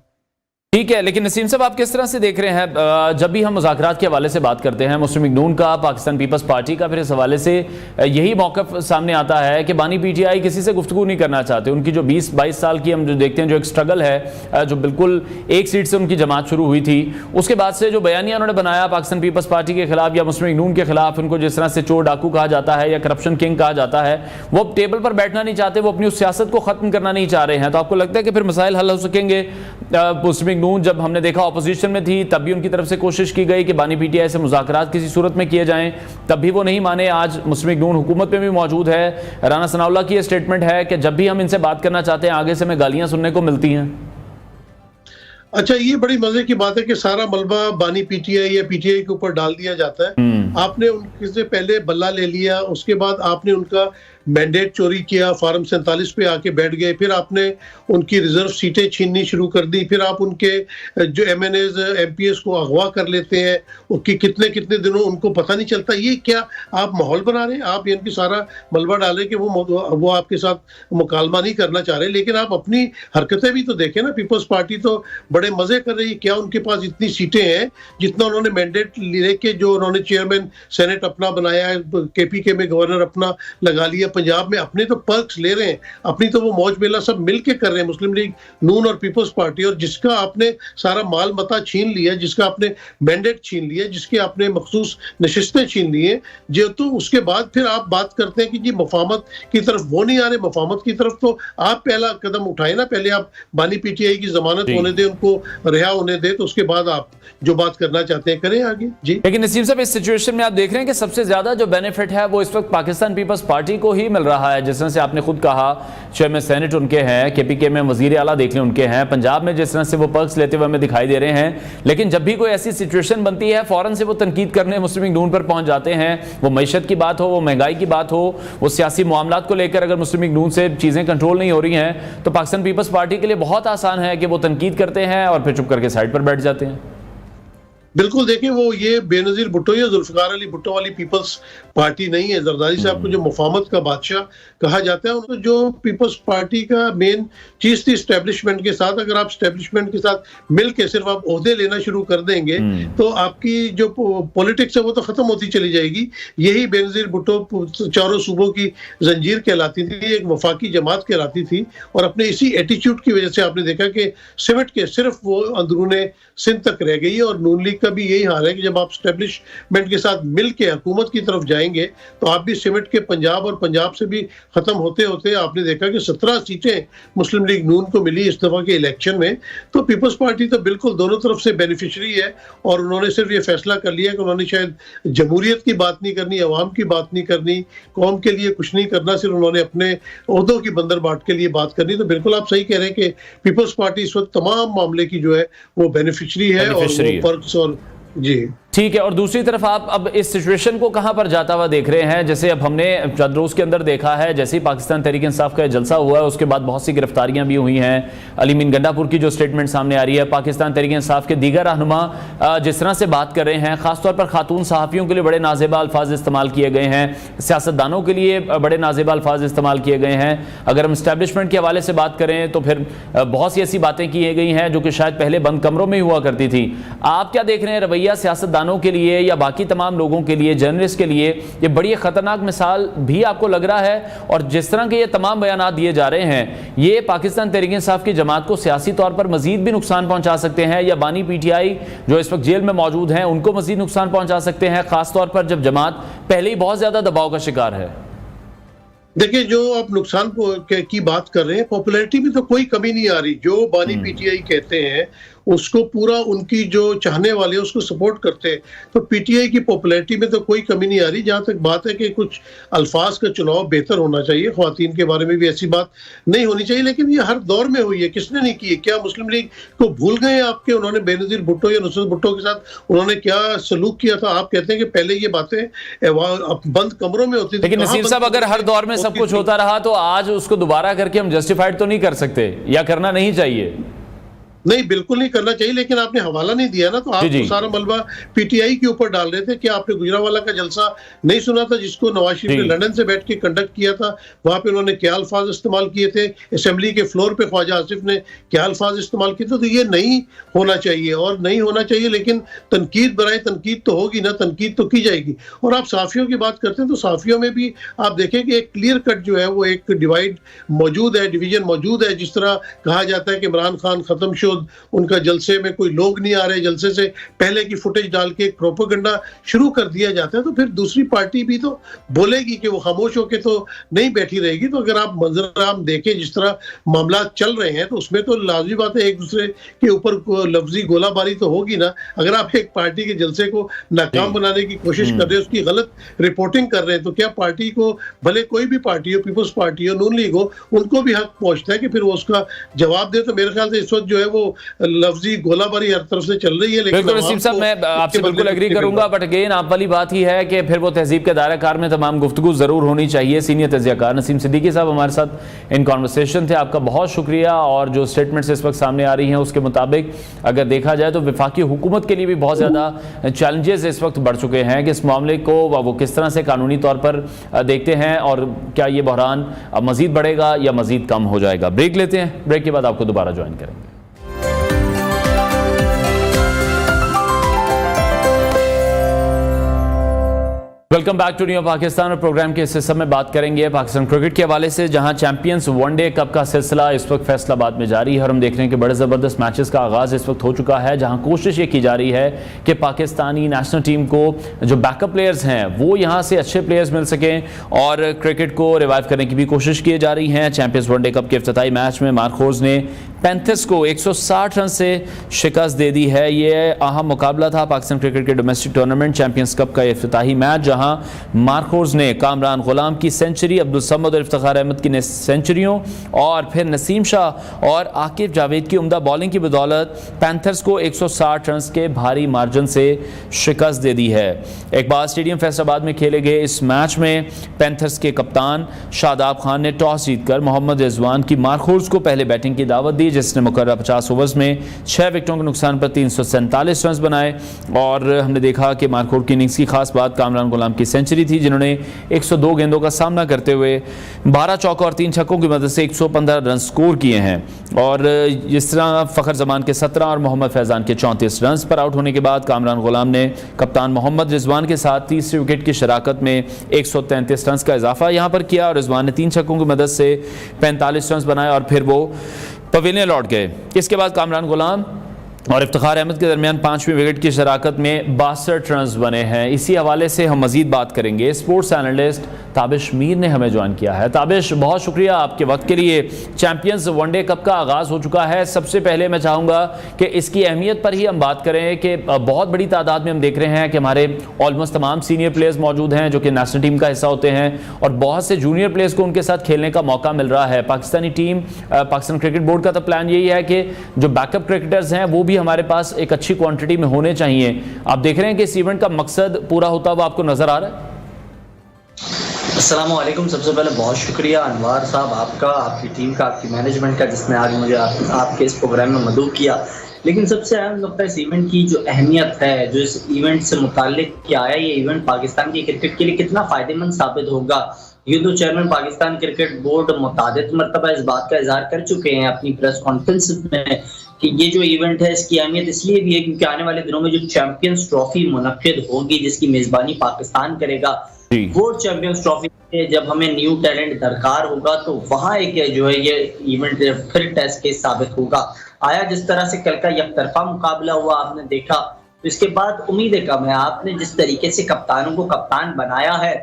ठीक है, लेकिन नसीम साहब, आप किस तरह से देख रहे हैं जब भी हम मुज़ाकरात के हवाले से बात करते हैं, मुस्लिम लीग नून का, पाकिस्तान पीपल्स पार्टी का, फिर इस हवाले से यही मौक़िफ़ सामने आता है कि बानी पीटीआई किसी से गुफ्तगू नहीं करना चाहते। उनकी जो 20-22 साल की हम जो देखते हैं, जो एक स्ट्रगल है, जो बिल्कुल एक सीट से उनकी जमात शुरू हुई थी, उसके बाद से जो बयानिया उन्होंने बनाया पाकिस्तान पीपल्स पार्टी के खिलाफ या मुस्लिम लीग नून के खिलाफ, उनको जिस तरह से चोर डाकू कहा जाता है या करप्शन किंग कहा जाता है, वो टेबल पर बैठना नहीं चाहते, वो अपनी उस सियासत को ख़त्म करना नहीं चाह रहे हैं। तो आपको लगता है कि फिर मसाइल हल हो सकेंगे? मुस्लिम लीग नून जब हमने देखा ऑपोजिशन में थी, तब भी उनकी तरफ से कोशिश की गई कि बानी पीटीआई से मुज़ाकरात किसी सूरत में किए जाएं, तब भी वो नहीं माने। आज मुस्लिम लीग नून हुकूमत में भी मौजूद है। राना सनाउल्लाह की ये स्टेटमेंट है कि जब भी हम इनसे बात करना चाहते हैं, आगे से हमें गालियां सुनने को मिलती हैं। अच्छा, ये बड़ी मजे की बात है कि सारा मलबा बानी पीटीआई या पीटीआई के ऊपर डाल दिया जाता है। आपने उनसे पहले बल्ला ले लिया, उसके बाद आपने उनका मैंडेट चोरी किया, फार्म 47 पे आके बैठ गए, फिर आपने उनकी रिजर्व सीटें छीननी शुरू कर दी, फिर आप उनके जो MNAs MPs को अगवा कर लेते हैं, उनकी कितने कितने दिनों उनको पता नहीं चलता। ये क्या आप माहौल बना रहे हैं? आप इनकी सारा मलबा डालें कि वो आपके साथ मुकालमा नहीं करना चाह रहे, लेकिन आप अपनी हरकतें भी तो देखें ना। पीपल्स पार्टी तो बड़े मजे कर रही है। क्या उनके पास इतनी सीटें हैं जितना उन्होंने मैंडेट लेके, जो उन्होंने चेयरमैन सेनेट अपना बनाया है, KPK में गवर्नर अपना लगा लिया, पंजाब में अपने तो पर्क्स ले रहे हैं, अपनी तो वो मौज मेला सब मिलके कर रहे हैं, मुस्लिम लीग नून और पीपल्स पार्टी। और जिसका आपने सारा माल मता छीन लिया, जिसका आपने मैंडेट छीन लिया, जिसके आपने मखसूस नशिस्तें छीन ली हैं, जो तो उसके बाद फिर आप बात करते हैं कि जी मफामत की तरफ वो नहीं आ रहे। मफामत की तरफ तो आप पहला कदम उठाए ना, पहले आप बानी पीटीआई की जमानत होने दें, उनको रिहा होने दें, तो उसके बाद आप जो बात करना चाहते हैं करें आगे। जी लेकिन नसीम साहब, इस सिचुएशन में आप देख रहे हैं कि सबसे ज्यादा जो बेनिफिट है वो इस वक्त पाकिस्तान पीपल्स पार्टी को ही मिल रहा है। जिस तरह से आपने खुद कहा, चेयरमैन सेनेट उनके हैं, KPK में वजीर आला देख लें उनके हैं, पंजाब में जिस तरह से वो पर्क्स लेते हुए हमें दिखाई दे रहे हैं। लेकिन जब भी कोई ऐसी सिचुएशन बनती है, फौरन से वो तनकीद करने मुस्लिम लीग नून पर पहुंच जाते हैं। वो मईशत की बात हो, वो महंगाई की बात हो, वो सियासी मामलात को लेकर अगर मुस्लिम लीग नून से चीजें कंट्रोल नहीं हो रही हैं, तो पाकिस्तान पीपल्स पार्टी के लिए बहुत आसान है कि वो तनकीद करते हैं और फिर चुप करके साइड पर बैठ जाते हैं। बिल्कुल, देखिए वो ये बेनजीर भुट्टो या जुल्फिकार अली भुट्टो वाली पीपल्स पार्टी नहीं है। जरदारी साहब को जो मुफाहमत का बादशाह कहा जाता है, उनको जो पीपल्स पार्टी का मेन चीज थी एस्टेब्लिशमेंट के साथ, अगर आप एस्टेब्लिशमेंट के साथ मिल के सिर्फ आप ओहदे लेना शुरू कर देंगे तो आपकी जो पॉलिटिक्स है वो तो खत्म होती चली जाएगी। यही बेनजीर भुट्टो चारों सूबों की जंजीर कहलाती थी, एक वफाकी जमात कहलाती थी, और अपने इसी एटीट्यूड की वजह से आपने देखा कि सिमट के सिर्फ वो अंदरूने सिंध तक रह गई है। और नून लीग का भी यही हाल है कि जब आप एस्टेब्लिशमेंट के साथ मिल के हुकूमत की तरफ जाएंगे तो आप भी सिमट के पंजाब, और पंजाब से भी खत्म होते होते आपने देखा कि 17 सीटें मुस्लिम लीग नून को मिली इस दफा के इलेक्शन में। तो पीपल्स पार्टी तो बिल्कुल दोनों तरफ से बेनिफिशियरी है, और उन्होंने सिर्फ ये फैसला कर लिया कि उन्होंने शायद जमहूरियत की बात नहीं करनी, अवाम की बात नहीं करनी, कौम के लिए कुछ नहीं करना, सिर्फ उन्होंने अपने ओहदों की बंदरबाट के लिए बात करनी। तो बिल्कुल आप सही कह रहे हैं कि पीपल्स पार्टी इस वक्त तमाम मामले की जो है वो बेनिफिशियरी है, और वो पर्क्स और जी ठीक है। और दूसरी तरफ आप अब इस सिचुएशन को कहां पर जाता हुआ देख रहे हैं? जैसे अब हमने चंद रोज के अंदर देखा है, जैसे ही पाकिस्तान तहरीक इंसाफ का जलसा हुआ है उसके बाद बहुत सी गिरफ्तारियां भी हुई हैं। अली मीन गंडापुर की जो स्टेटमेंट सामने आ रही है, पाकिस्तान तहरीक इंसाफ के दीगर रहनुमा जिस तरह से बात कर रहे हैं, खासतौर पर खातून सहाफ़ियों के लिए बड़े नाजेबा अल्फाज इस्तेमाल किए गए हैं, सियासतदानों के लिए बड़े नाजेबा अल्फाज इस्तेमाल किए गए हैं। अगर हम इस्टेब्लिशमेंट के हवाले से बात करें तो फिर बहुत सी ऐसी बातें की गई हैं जो कि शायद पहले बंद कमरों में ही हुआ करती थी। आप क्या देख रहे हैं रवैया सियासतदानों के लिए या बाकी तमाम लोगों के लिए, जर्नलिस्ट के लिए ये बड़ी खतरनाक मिसाल भी आपको लग रहा है? और जिस तरह के ये तमाम बयानात दिए जा रहे हैं, ये पाकिस्तान तहरीक इंसाफ की जमात को सियासी तौर पर मजीद भी नुकसान पहुंचा सकते हैं, या बानी पीटीआई जो इस वक्त जेल में मौजूद हैं उनको मजीद नुकसान पहुंचा सकते हैं, खासतौर पर जब जमात पहले ही बहुत ज्यादा दबाव का शिकार है? देखिए, जो आप नुकसान की बात कर रहे हैं, पॉपुलैरिटी में तो कोई कमी नहीं आ रही। जो बानी पीटीआई कहते हैं उसको पूरा उनकी जो चाहने वाले हैं उसको सपोर्ट करते हैं, तो पीटीआई की पॉपुलैरिटी में तो कोई कमी नहीं आ रही। जहां तक बात है कि कुछ अल्फाज का चुनाव बेहतर होना चाहिए, ख्वातीन के बारे में भी ऐसी बात नहीं होनी चाहिए, लेकिन ये हर दौर में हुई है। किसने नहीं की है? क्या मुस्लिम लीग को भूल गए आपके? उन्होंने बेनजीर भुट्टो या नुसरत भुट्टो के साथ उन्होंने क्या सलूक किया था? आप कहते हैं कि पहले ये बातें बंद कमरों में होती थी, लेकिन नसीर साहब अगर हर दौर में सब कुछ होता रहा तो आज उसको दोबारा करके हम जस्टिफाइड तो नहीं कर सकते, या करना नहीं चाहिए? नहीं, बिल्कुल नहीं करना चाहिए, लेकिन आपने हवाला नहीं दिया ना, तो आप तो सारा मलबा पीटीआई के ऊपर डाल रहे थे। कि आपने गुजरावाला का जलसा नहीं सुना था जिसको नवाज शरीफ ने लंदन से बैठ के कंडक्ट किया था? वहां पे उन्होंने क्या अल्फाज इस्तेमाल किए थे, असेंबली के फ्लोर पे ख्वाजा आसिफ ने क्या अल्फाज इस्तेमाल किए थे? तो ये नहीं होना चाहिए, और नहीं होना चाहिए, लेकिन तनकीद बराए तनकीद तो होगी ना, तनकीद तो की जाएगी। और आप साफियों की बात करते हैं तो साफियों में भी आप देखें कि एक क्लियर कट जो है वो एक डिवाइड मौजूद है, डिवीजन मौजूद है। जिस तरह कहा जाता है कि इमरान खान खत्म उनका जलसे में कोई लोग नहीं आ रहे, जलसे से पहले की फुटेज डाल के एक प्रोपेगेंडा शुरू कर दिया जाता है, तो फिर दूसरी पार्टी भी तो बोलेगी कि वो खामोश होकर तो नहीं बैठी रहेगी। तो अगर आप मंजराम देखें जिस तरह मामला चल रहे हैं, तो उसमें तो लाजमी बात है एक दूसरे के ऊपर लफ्जी गोलाबारी तो होगी ना। अगर आप एक पार्टी के जलसे को नाकाम बनाने की कोशिश कर रहे हैं, उसकी गलत रिपोर्टिंग कर रहे हैं, तो क्या पार्टी को, भले कोई भी पार्टी हो, पीपल्स पार्टी हो, नून लीग हो, उनको भी हक पहुंचता है कि फिर वो उसका जवाब दे? तो मेरे ख्याल से इस वक्त जो है वो लफ्जी गोलाबारी हर तरफ से चल रही है। लेकिन बिल्कुल नसीम साहब, मैं आपसे बिल्कुल एग्री करूंगा, बट अगेन आप वाली बात ही है कि फिर वो तहजीब के दायरा कार में तमाम गुफ्तगू जरूर होनी चाहिए। सीनियर तजियाकार नसीम सिद्दीकी साहब हमारे साथ इन कॉन्वर्सेशन थे, आपका बहुत शुक्रिया। और जो स्टेटमेंट्स इस वक्त सामने आ रही हैं उसके मुताबिक अगर देखा जाए तो वफाकी हुकूमत के लिए भी बहुत ज़्यादा चैलेंजेस इस वक्त बढ़ चुके हैं कि इस मामले को वो किस तरह से कानूनी तौर पर देखते हैं, और क्या ये बहरान मजीद बढ़ेगा या मजीद कम हो जाएगा। ब्रेक लेते हैं, ब्रेक के बाद आपको दोबारा ज्वाइन करेंगे। Welcome back to new Pakistan. और प्रोग्राम के इस हिस्से में बात करेंगे पाकिस्तान क्रिकेट के हवाले से, जहां चैंपियंस वनडे कप का सिलसिला इस वक्त फैसलाबाद में जारी है, और हम देख रहे हैं कि बड़े ज़बरदस्त मैचेस का आगाज़ इस वक्त हो चुका है, जहां कोशिश ये की जा रही है कि पाकिस्तानी नेशनल टीम को जो बैकअप प्लेयर्स हैं वो यहाँ से अच्छे प्लेयर्स मिल सकें, और क्रिकेट को रिवाइव करने की भी कोशिश की जा रही है। चैंपियंस वनडे कप के इफ्तिताई मैच में मार्कोज ने पैंथर्स को 160 रन से शिकस्त दे दी है। ये अहम मुकाबला था पाकिस्तान क्रिकेट के डोमेस्टिक टूर्नामेंट चैंपियंस कप का इफ्तिताही मैच, जहां मार्कोज ने कामरान गुलाम की सेंचुरी, अब्दुल समद और इफ्तिखार अहमद की सेंचुरियों, और फिर नसीम शाह और आकिब जावेद की उम्दा बॉलिंग की बदौलत पैंथर्स को 160 रन के भारी मार्जिन से शिकस्त दे दी है। इकबाल स्टेडियम फैसलाबाद में खेले गए इस मैच में पैंथर्स के कप्तान शादाब खान ने टॉस जीतकर मोहम्मद रिजवान की मार्कोज को पहले बैटिंग की दावत दी, थी, जिसने मुकर्रर 50 ओवर्स में 6 विकेटों के नुकसान पर 347 रन बनाए। और हमने देखा कि मार्कोट की इनिंग्स की खास बात कामरान गुलाम की सेंचुरी थी, जिन्होंने 102 गेंदों का सामना करते हुए 12 चौकों और 3 छक्कों की मदद से 115 रन स्कोर किए हैं। और इस तरह फ़खर जमान के 17 और मोहम्मद फैज़ान के 34 रन पर आउट होने के बाद कामरान गुलाम ने कप्तान मोहम्मद रिजवान के साथ तीसरी विकेट की शराकत में 133 रन का इजाफा यहाँ पर किया और रिजवान ने 3 छक्कों की मदद से 45 रन बनाए और फिर वो पवेलियन लौट गए। इसके बाद कामरान गुलाम और इफ्तिखार अहमद के दरमियान 5वीं विकेट की शराकत में 62 रन बने हैं। इसी हवाले से हम मजीद बात करेंगे। स्पोर्ट्स एनालिस्ट ताबिश मीर ने हमें ज्वाइन किया है। ताबिश, बहुत शुक्रिया आपके वक्त के लिए। चैंपियंस वनडे कप का आगाज़ हो चुका है। सबसे पहले मैं चाहूँगा कि इसकी अहमियत पर ही हम बात करें कि बहुत बड़ी तादाद में हम देख रहे हैं कि हमारे ऑलमोस्ट तमाम सीनियर प्लेयर्स मौजूद हैं जो कि नेशनल टीम का हिस्सा होते हैं और बहुत से जूनियर प्लेयर्स को उनके साथ खेलने का मौका मिल रहा है। Pakistani team, Pakistan cricket board का तो प्लान यही है कि जो बैकअप क्रिकेटर्स हैं वो भी हमारे पास एक अच्छी क्वांटिटी में होने चाहिए। आप देख रहे हैं कि इस इवेंट का मकसद पूरा होता हुआ आपको नजर आ रहा है? अस्सलाम वालेकुम। सबसे पहले बहुत शुक्रिया अनवार साहब आपका, आपकी टीम का, आपकी मैनेजमेंट का, जिसने आज मुझे आपके इस प्रोग्राम में मदऊ किया। लेकिन सबसे अहम नुकता इस इवेंट की जो अहमियत है, जो इस इवेंट से मुताल्लिक क्या है, ये इवेंट पाकिस्तान की क्रिकेट के लिए कितना फ़ायदेमंद साबित होगा। ये तो चेयरमैन पाकिस्तान क्रिकेट बोर्ड मुतादिद मरतबा इस बात का इजहार कर चुके हैं अपनी प्रेस कॉन्फ्रेंस में कि ये जो इवेंट है इसकी अहमियत इसलिए भी है क्योंकि आने वाले दिनों में जो चैंपियंस ट्रॉफी मुनक्किद होगी जिसकी मेजबानी पाकिस्तान करेगा, वो चैंपियंस ट्रॉफी जब हमें न्यू टैलेंट दरकार होगा तो वहाँ एक जो है ये इवेंट फिर टेस्ट केस साबित होगा। आया जिस तरह से कल का यकतरफा मुकाबला हुआ आपने देखा, तो इसके बाद उम्मीदें कम है। आपने जिस तरीके से कप्तानों को कप्तान बनाया है,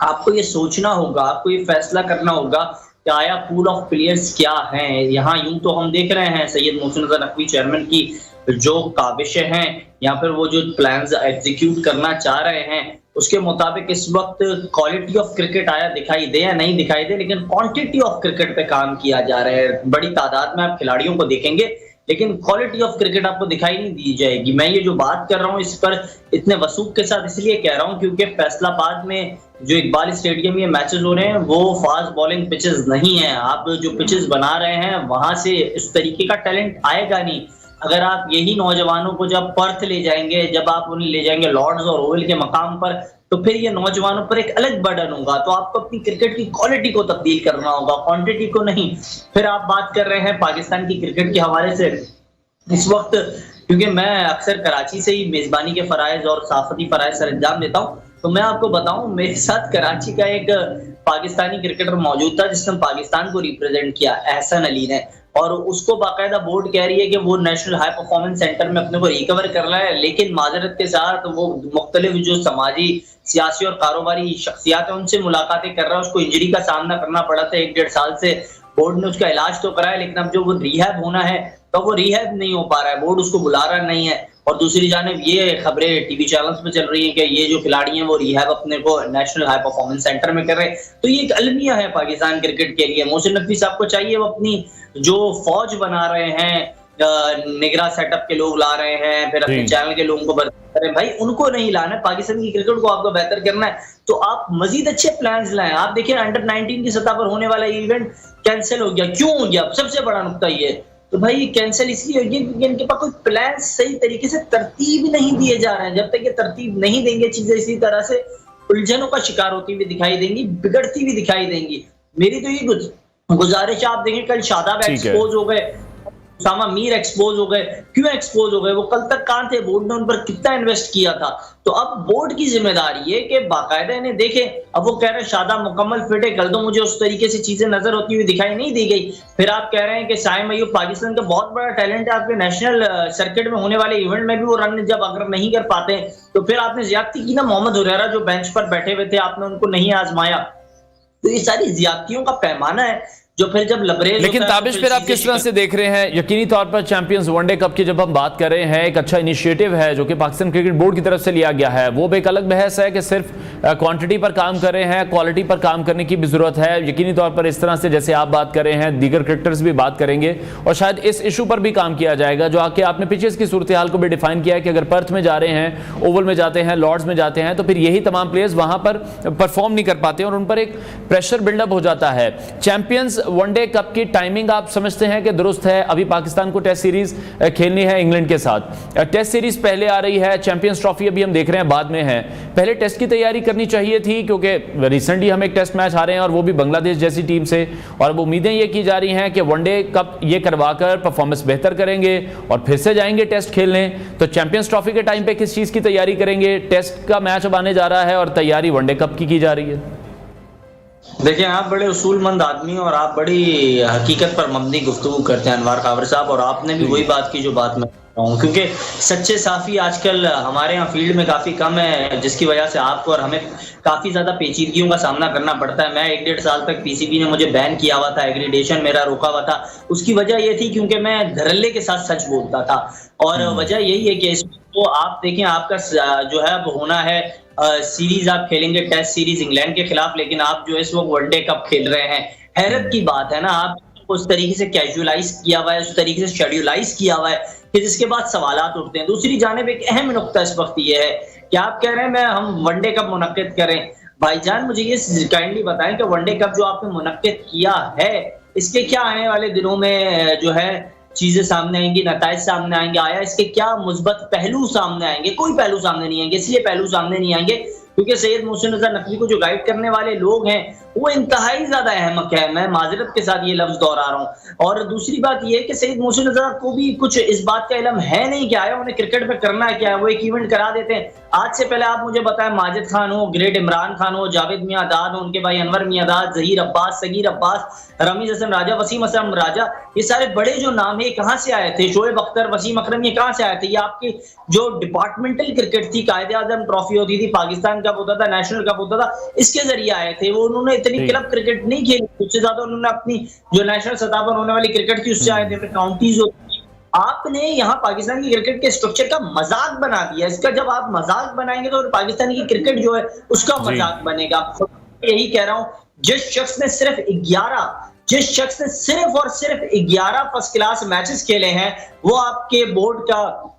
आपको ये सोचना होगा, आपको ये फैसला करना होगा कि आया पूल ऑफ प्लेयर्स क्या हैं। यहाँ यूं तो हम देख रहे हैं सैयद मोहसिन रज़ा नकवी चेयरमैन की जो काविशें हैं या फिर वो जो प्लान्स एग्जीक्यूट करना चाह रहे हैं उसके मुताबिक इस वक्त क्वालिटी ऑफ क्रिकेट आया दिखाई दे या नहीं दिखाई दे, लेकिन क्वांटिटी ऑफ क्रिकेट पे काम किया जा रहा है। बड़ी तादाद में आप खिलाड़ियों को देखेंगे लेकिन क्वालिटी ऑफ क्रिकेट आपको दिखाई नहीं दी जाएगी। मैं ये जो बात कर रहा हूँ इस पर इतने वसूख के साथ इसलिए कह रहा हूँ क्योंकि फैसलाबाद में जो इकबाल स्टेडियम ये मैचेस हो रहे हैं वो फास्ट बॉलिंग पिचेस नहीं है। आप जो पिचेस बना रहे हैं वहां से इस तरीके का टैलेंट आएगा नहीं। अगर आप यही नौजवानों को जब पर्थ ले जाएंगे, जब आप उन्हें ले जाएंगे लॉर्ड्स और ओवल के मकाम पर, तो फिर ये नौजवानों पर एक अलग बर्डन होगा। तो आपको अपनी क्रिकेट की क्वालिटी को तब्दील करना होगा, क्वांटिटी को नहीं। फिर आप बात कर रहे हैं पाकिस्तान की क्रिकेट के हवाले से इस वक्त, क्योंकि मैं अक्सर कराची से ही मेजबानी के फराइज और सहाफती फराइज सर अंजाम देता हूँ, तो मैं आपको बताऊं मेरे साथ कराची का एक पाकिस्तानी क्रिकेटर मौजूद था जिसने पाकिस्तान को रिप्रेजेंट किया, एहसन अली ने, और उसको बाकायदा बोर्ड कह रही है कि वो नेशनल हाई परफॉर्मेंस सेंटर में अपने को रिकवर कर रहा है, लेकिन माजरत के साथ वो मुख्तलिफ जो समाजी, सियासी और कारोबारी शख्सियात है उनसे मुलाकातें कर रहा है। उसको इंजरी का सामना करना पड़ा था 1-1.5 साल से। बोर्ड ने उसका इलाज तो कराया लेकिन अब जो वो रिहैब होना है तो वो रिहैब नहीं हो पा रहा है, बोर्ड उसको बुला रहा नहीं है। और दूसरी जानिब ये खबरें टीवी चैनल्स पे चल रही हैं कि ये जो खिलाड़ी हैं वो रिहैब अपने को नेशनल हाई परफॉर्मेंस सेंटर में कर रहे हैं। तो ये एक अलमिया है पाकिस्तान क्रिकेट के लिए। मोहसिन नकवी साहब को चाहिए वो अपनी जो फौज बना रहे हैं, निगरान सेटअप के लोग ला रहे हैं, फिर अपने चैनल के लोगों को बता रहे हैं, भाई उनको नहीं लाना है, पाकिस्तान की क्रिकेट को आपको बेहतर करना है तो आप मजीद अच्छे प्लान्स लाएं। आप देखिए अंडर 19 की सतह पर होने वाला इवेंट कैंसिल हो गया, क्यों हो गया? सबसे बड़ा नुकता ये, तो भाई ये कैंसिल इसलिए हो गया क्योंकि इनके पास कोई प्लान सही तरीके से तरतीब नहीं दिए जा रहे हैं। जब तक ये तरतीब नहीं देंगे चीजें इसी तरह से उलझनों का शिकार होती हुई दिखाई देंगी, बिगड़ती हुई दिखाई देंगी। मेरी तो ये गुजारिश, आप देखें कल शादाब एक्सपोज हो गए, उसामा मीर एक्सपोज हो गए। क्यों एक्सपोज हो गए? वो कल तक कहां थे? बोर्ड ने उन पर कितना इन्वेस्ट किया था। तो अब बोर्ड की जिम्मेदारी है कि बाकायदा इन्हें देखे। अब वो कह रहे हैं शादाब मुकम्मल फिट है, कल तो मुझे उस तरीके से चीजें नजर होती हुई दिखाई नहीं दी गई। फिर आप कह रहे हैं कि साइम अयूब पाकिस्तान का बहुत बड़ा टैलेंट है, आपके नेशनल सर्किट में होने वाले इवेंट में भी वो रन जब अगर नहीं कर पाते तो फिर आपने ज्यादती की ना। मोहम्मद हुरैरा जो बेंच पर बैठे हुए थे आपने उनको नहीं आजमाया। तो ये सारी ज्यादतियों का पैमाना है जो फिर जब लबरेज। लेकिन ताबिश फिर आप किस तरह से देख रहे हैं? यकीनी तौर पर चैंपियंस वनडे कप की जब हम बात कर रहे हैं, एक अच्छा इनिशिएटिव है जो कि पाकिस्तान क्रिकेट बोर्ड की तरफ से लिया गया है। वो भी एक अलग बहस है कि सिर्फ क्वांटिटी पर काम कर रहे हैं, क्वालिटी पर काम करने की भी जरूरत है। यकीनी तौर पर इस तरह से जैसे आप बात कर रहे हैं, दीगर क्रिकेटर्स भी बात करेंगे और शायद इस इशू पर भी काम किया जाएगा जो आके आपने पिचेस की सूरत हाल को भी डिफाइन किया है कि अगर पर्थ में जा रहे हैं, ओवल में जाते हैं, लॉर्ड्स में जाते हैं, तो फिर यही तमाम प्लेयर्स वहां पर परफॉर्म नहीं कर पाते और उन पर एक प्रेशर बिल्डअप हो जाता है। चैंपियंस वनडे कप की टाइमिंग आप समझते हैं कि दुरुस्त है? अभी पाकिस्तान को टेस्ट सीरीज खेलनी है इंग्लैंड के साथ, टेस्ट सीरीज पहले आ रही है, चैंपियंस ट्रॉफी अभी हम देख रहे हैं बाद में है, पहले टेस्ट की तैयारी करनी चाहिए थी क्योंकि रिसेंटली हम एक टेस्ट मैच हारे हैं और वो भी बांग्लादेश जैसी टीम से, और अब उम्मीदें ये की जा रही हैं कि वनडे कप ये करवाकर परफॉर्मेंस बेहतर करेंगे और फिर से जाएंगे टेस्ट खेलने। तो चैंपियंस ट्रॉफी के टाइम पे किस चीज़ की तैयारी करेंगे? टेस्ट का मैच अब आने जा रहा है और तैयारी वनडे कप की जा रही है। देखिए, आप बड़े उसूलमंद आदमी और आप बड़ी हकीकत पर मबनी गुफ्तगू करते हैं अनवार खावर साहब, और आपने भी वही बात की जो बात मैं हूँ, क्योंकि सच्चे साफी आजकल हमारे यहाँ फील्ड में काफी कम है, जिसकी वजह से आपको और हमें काफी ज्यादा पेचीदगियों का सामना करना पड़ता है। मैं 1-1.5 साल तक पीसीबी ने मुझे बैन किया हुआ था, एग्रीडेशन मेरा रोका हुआ था। उसकी वजह ये थी क्योंकि मैं धड़ल्ले के साथ सच बोलता था, और वजह यही है कि इसमें तो आप देखें, आपका जो है अब होना है सीरीज आप खेलेंगे टेस्ट सीरीज इंग्लैंड के खिलाफ, लेकिन आप जो है इस वक्त वनडे कप खेल रहे हैं। हैरत की बात है ना, आप उस तरीके से कैजुअलाइज किया हुआ है, उस तरीके से शेड्यूलाइज किया हुआ है कि जिसके बाद सवालात उठते हैं। दूसरी जानिब एक अहम नुक्ता इस वक्त ये है कि आप कह रहे हैं हम वनडे कप मुनक्किद करें। भाईजान, मुझे ये काइंडली बताएं कि वनडे कप जो आपने मुनक्किद किया है, इसके क्या आने वाले दिनों में जो है चीजें सामने आएंगी, नताइज सामने आएंगे? आया इसके क्या मुस्बत पहलू सामने आएंगे? कोई पहलू सामने नहीं आएंगे। इसलिए पहलू सामने नहीं आएंगे क्योंकि सैयद मोहसिन रजा नकवी को जो गाइड करने वाले लोग हैं वो इंतहाई ज्यादा अहमक है। मैं माजरत के साथ ये लफ्ज दोहरा रहा हूँ। और दूसरी बात ये है कि सैयद मोहसिन रजा को भी कुछ इस बात का इल्म है नहीं कि आया उन्हें क्रिकेट में करना है क्या है। वो एक इवेंट करा देते हैं। आज से पहले आप मुझे बताएं, माजिद खान हो, ग्रेट इमरान खान हो, जावेद मियां दाद हो, उनके भाई अनवर मियां दाद, जहीर अब्बास, सगीर अब्बास, रमीज हसन राजा, वसीम असलम राजा, ये सारे बड़े जो नाम है कहाँ से आए थे? शोएब अख्तर, वसीम अकरम, ये कहाँ से आए थे? ये आपकी जो डिपार्टमेंटल क्रिकेट थी, कायदे आजम ट्रॉफी होती थी, पाकिस्तान कप होता था, नेशनल कप होता था, इसके जरिए आए थे वो। उन्होंने इतनी क्लब क्रिकेट नहीं खेली, उससे ज्यादा उन्होंने अपनी जो नेशनल सतह पर होने वाली क्रिकेट थी उससे आए थे। फिर काउंटीज होती, आपने यहाँ पाकिस्तान की क्रिकेट के स्ट्रक्चर का मजाक बना दिया। इसका जब आप मजाक बनाएंगे तो पाकिस्तान की क्रिकेट जो है उसका मजाक बनेगा। यही कह रहा हूँ, जिस शख्स ने सिर्फ और सिर्फ 11 फर्स्ट क्लास मैचेस खेले हैं, वो आपके बोर्ड का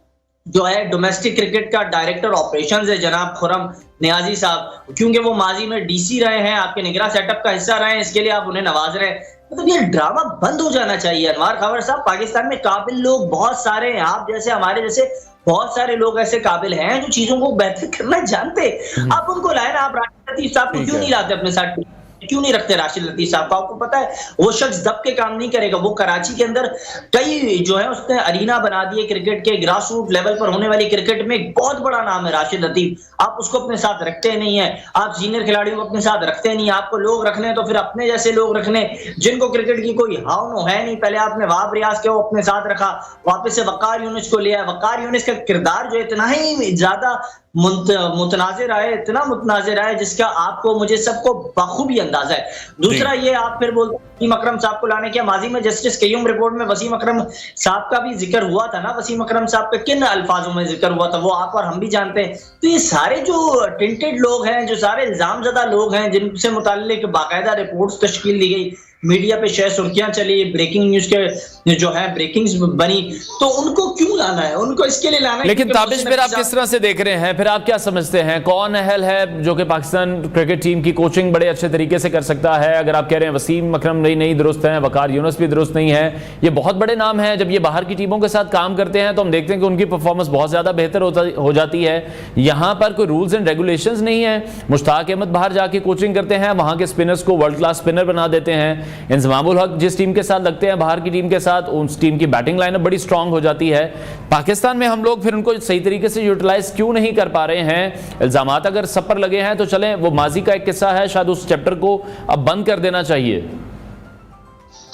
जो है डोमेस्टिक क्रिकेट का डायरेक्टर ऑपरेशंस है जनाब खुरम नियाजी साहब, क्योंकि वो माजी में डीसी रहे हैं, आपके निगरान सेटअप का हिस्सा रहे हैं, इसके लिए आप उन्हें नवाज रहे हैं। मतलब ये ड्रामा बंद हो जाना चाहिए अनवार खावर साहब। पाकिस्तान में काबिल लोग बहुत सारे हैं, आप जैसे हमारे जैसे बहुत सारे लोग ऐसे काबिल हैं जो चीजों को बेहतर करना जानते। आप उनको लाए ना, आप राशिद लतीफ साहब को क्यों नहीं लाते अपने साथ? क्यों नहीं रखते राशिद लतीफ साहब को? आपको पता है वो शख्स दब के काम नहीं करेगा। वो कराची के अंदर कई जो है उसने अरीना बना दिए क्रिकेट के, ग्रास रूट लेवल पर होने वाली क्रिकेट में एक बहुत बड़ा नाम है राशिद लतीफ। आप उसको अपने साथ रखते नहीं है, आप सीनियर खिलाड़ियों को अपने साथ रखते नहीं। आपको लोग रखने तो फिर अपने जैसे लोग रखने जिनको क्रिकेट की कोई हाव नो है नहीं। पहले आपने वाब रियाज के वो अपने साथ रखा, वापस से वकार यूनिस को लिया। वकार यूनिस का किरदार जो इतना ही ज्यादा मुतनाजिर है, इतना मुतनाजिर है जिसका आपको मुझे सबको बखूबी अंदाजा है। दूसरा ये आप फिर बोलते वसीम अकरम साहब को लाने, क्या माजी में जस्टिस कयूम रिपोर्ट में वसीम अकरम साहब का भी जिक्र हुआ था ना? वसीम अकरम साहब का किन अल्फाजों में जिक्र हुआ था वो आप और हम भी जानते हैं। तो ये सारे जो टिंटेड लोग हैं, जो सारे इल्जामज़दा लोग हैं, जिनसे मुताल्लिक बाकायदा रिपोर्ट्स तश्कील दी गई, मीडिया पे शेयर सुर्खियां चली, ब्रेकिंग न्यूज के जो है ब्रेकिंग्स बनी, तो उनको क्यों लाना है? उनको इसके लिए लाना है। लेकिन ताबिश फिर आप किस तरह से देख रहे हैं? फिर आप क्या समझते हैं कौन अहल है जो कि पाकिस्तान क्रिकेट टीम की कोचिंग बड़े अच्छे तरीके से कर सकता है? अगर आप कह रहे हैं वसीम अकरम नहीं दुरुस्त है, वकार यूनुस भी दुरुस्त नहीं है, ये बहुत बड़े नाम हैं। जब ये बाहर की टीमों के साथ काम करते हैं तो हम देखते हैं कि उनकी परफॉर्मेंस बहुत ज्यादा बेहतर हो जाती है। यहाँ पर कोई रूल्स एंड रेगुलेशंस नहीं है। मुश्ताक अहमद बाहर जाके कोचिंग करते हैं, वहां के स्पिनर्स को वर्ल्ड क्लास स्पिनर बना देते हैं। इंजमामुल हक जिस टीम के साथ लगते हैं बाहर की टीम के साथ, उस टीम की बैटिंग लाइनअप बड़ी स्ट्रांग हो जाती है। पाकिस्तान में हम लोग फिर उनको सही तरीके से यूटिलाइज क्यों नहीं कर पा रहे हैं? इल्जामात अगर सब पर लगे हैं तो चलें, वो माजी का एक किस्सा है, शायद उस चैप्टर को अब बंद कर देना चाहिए।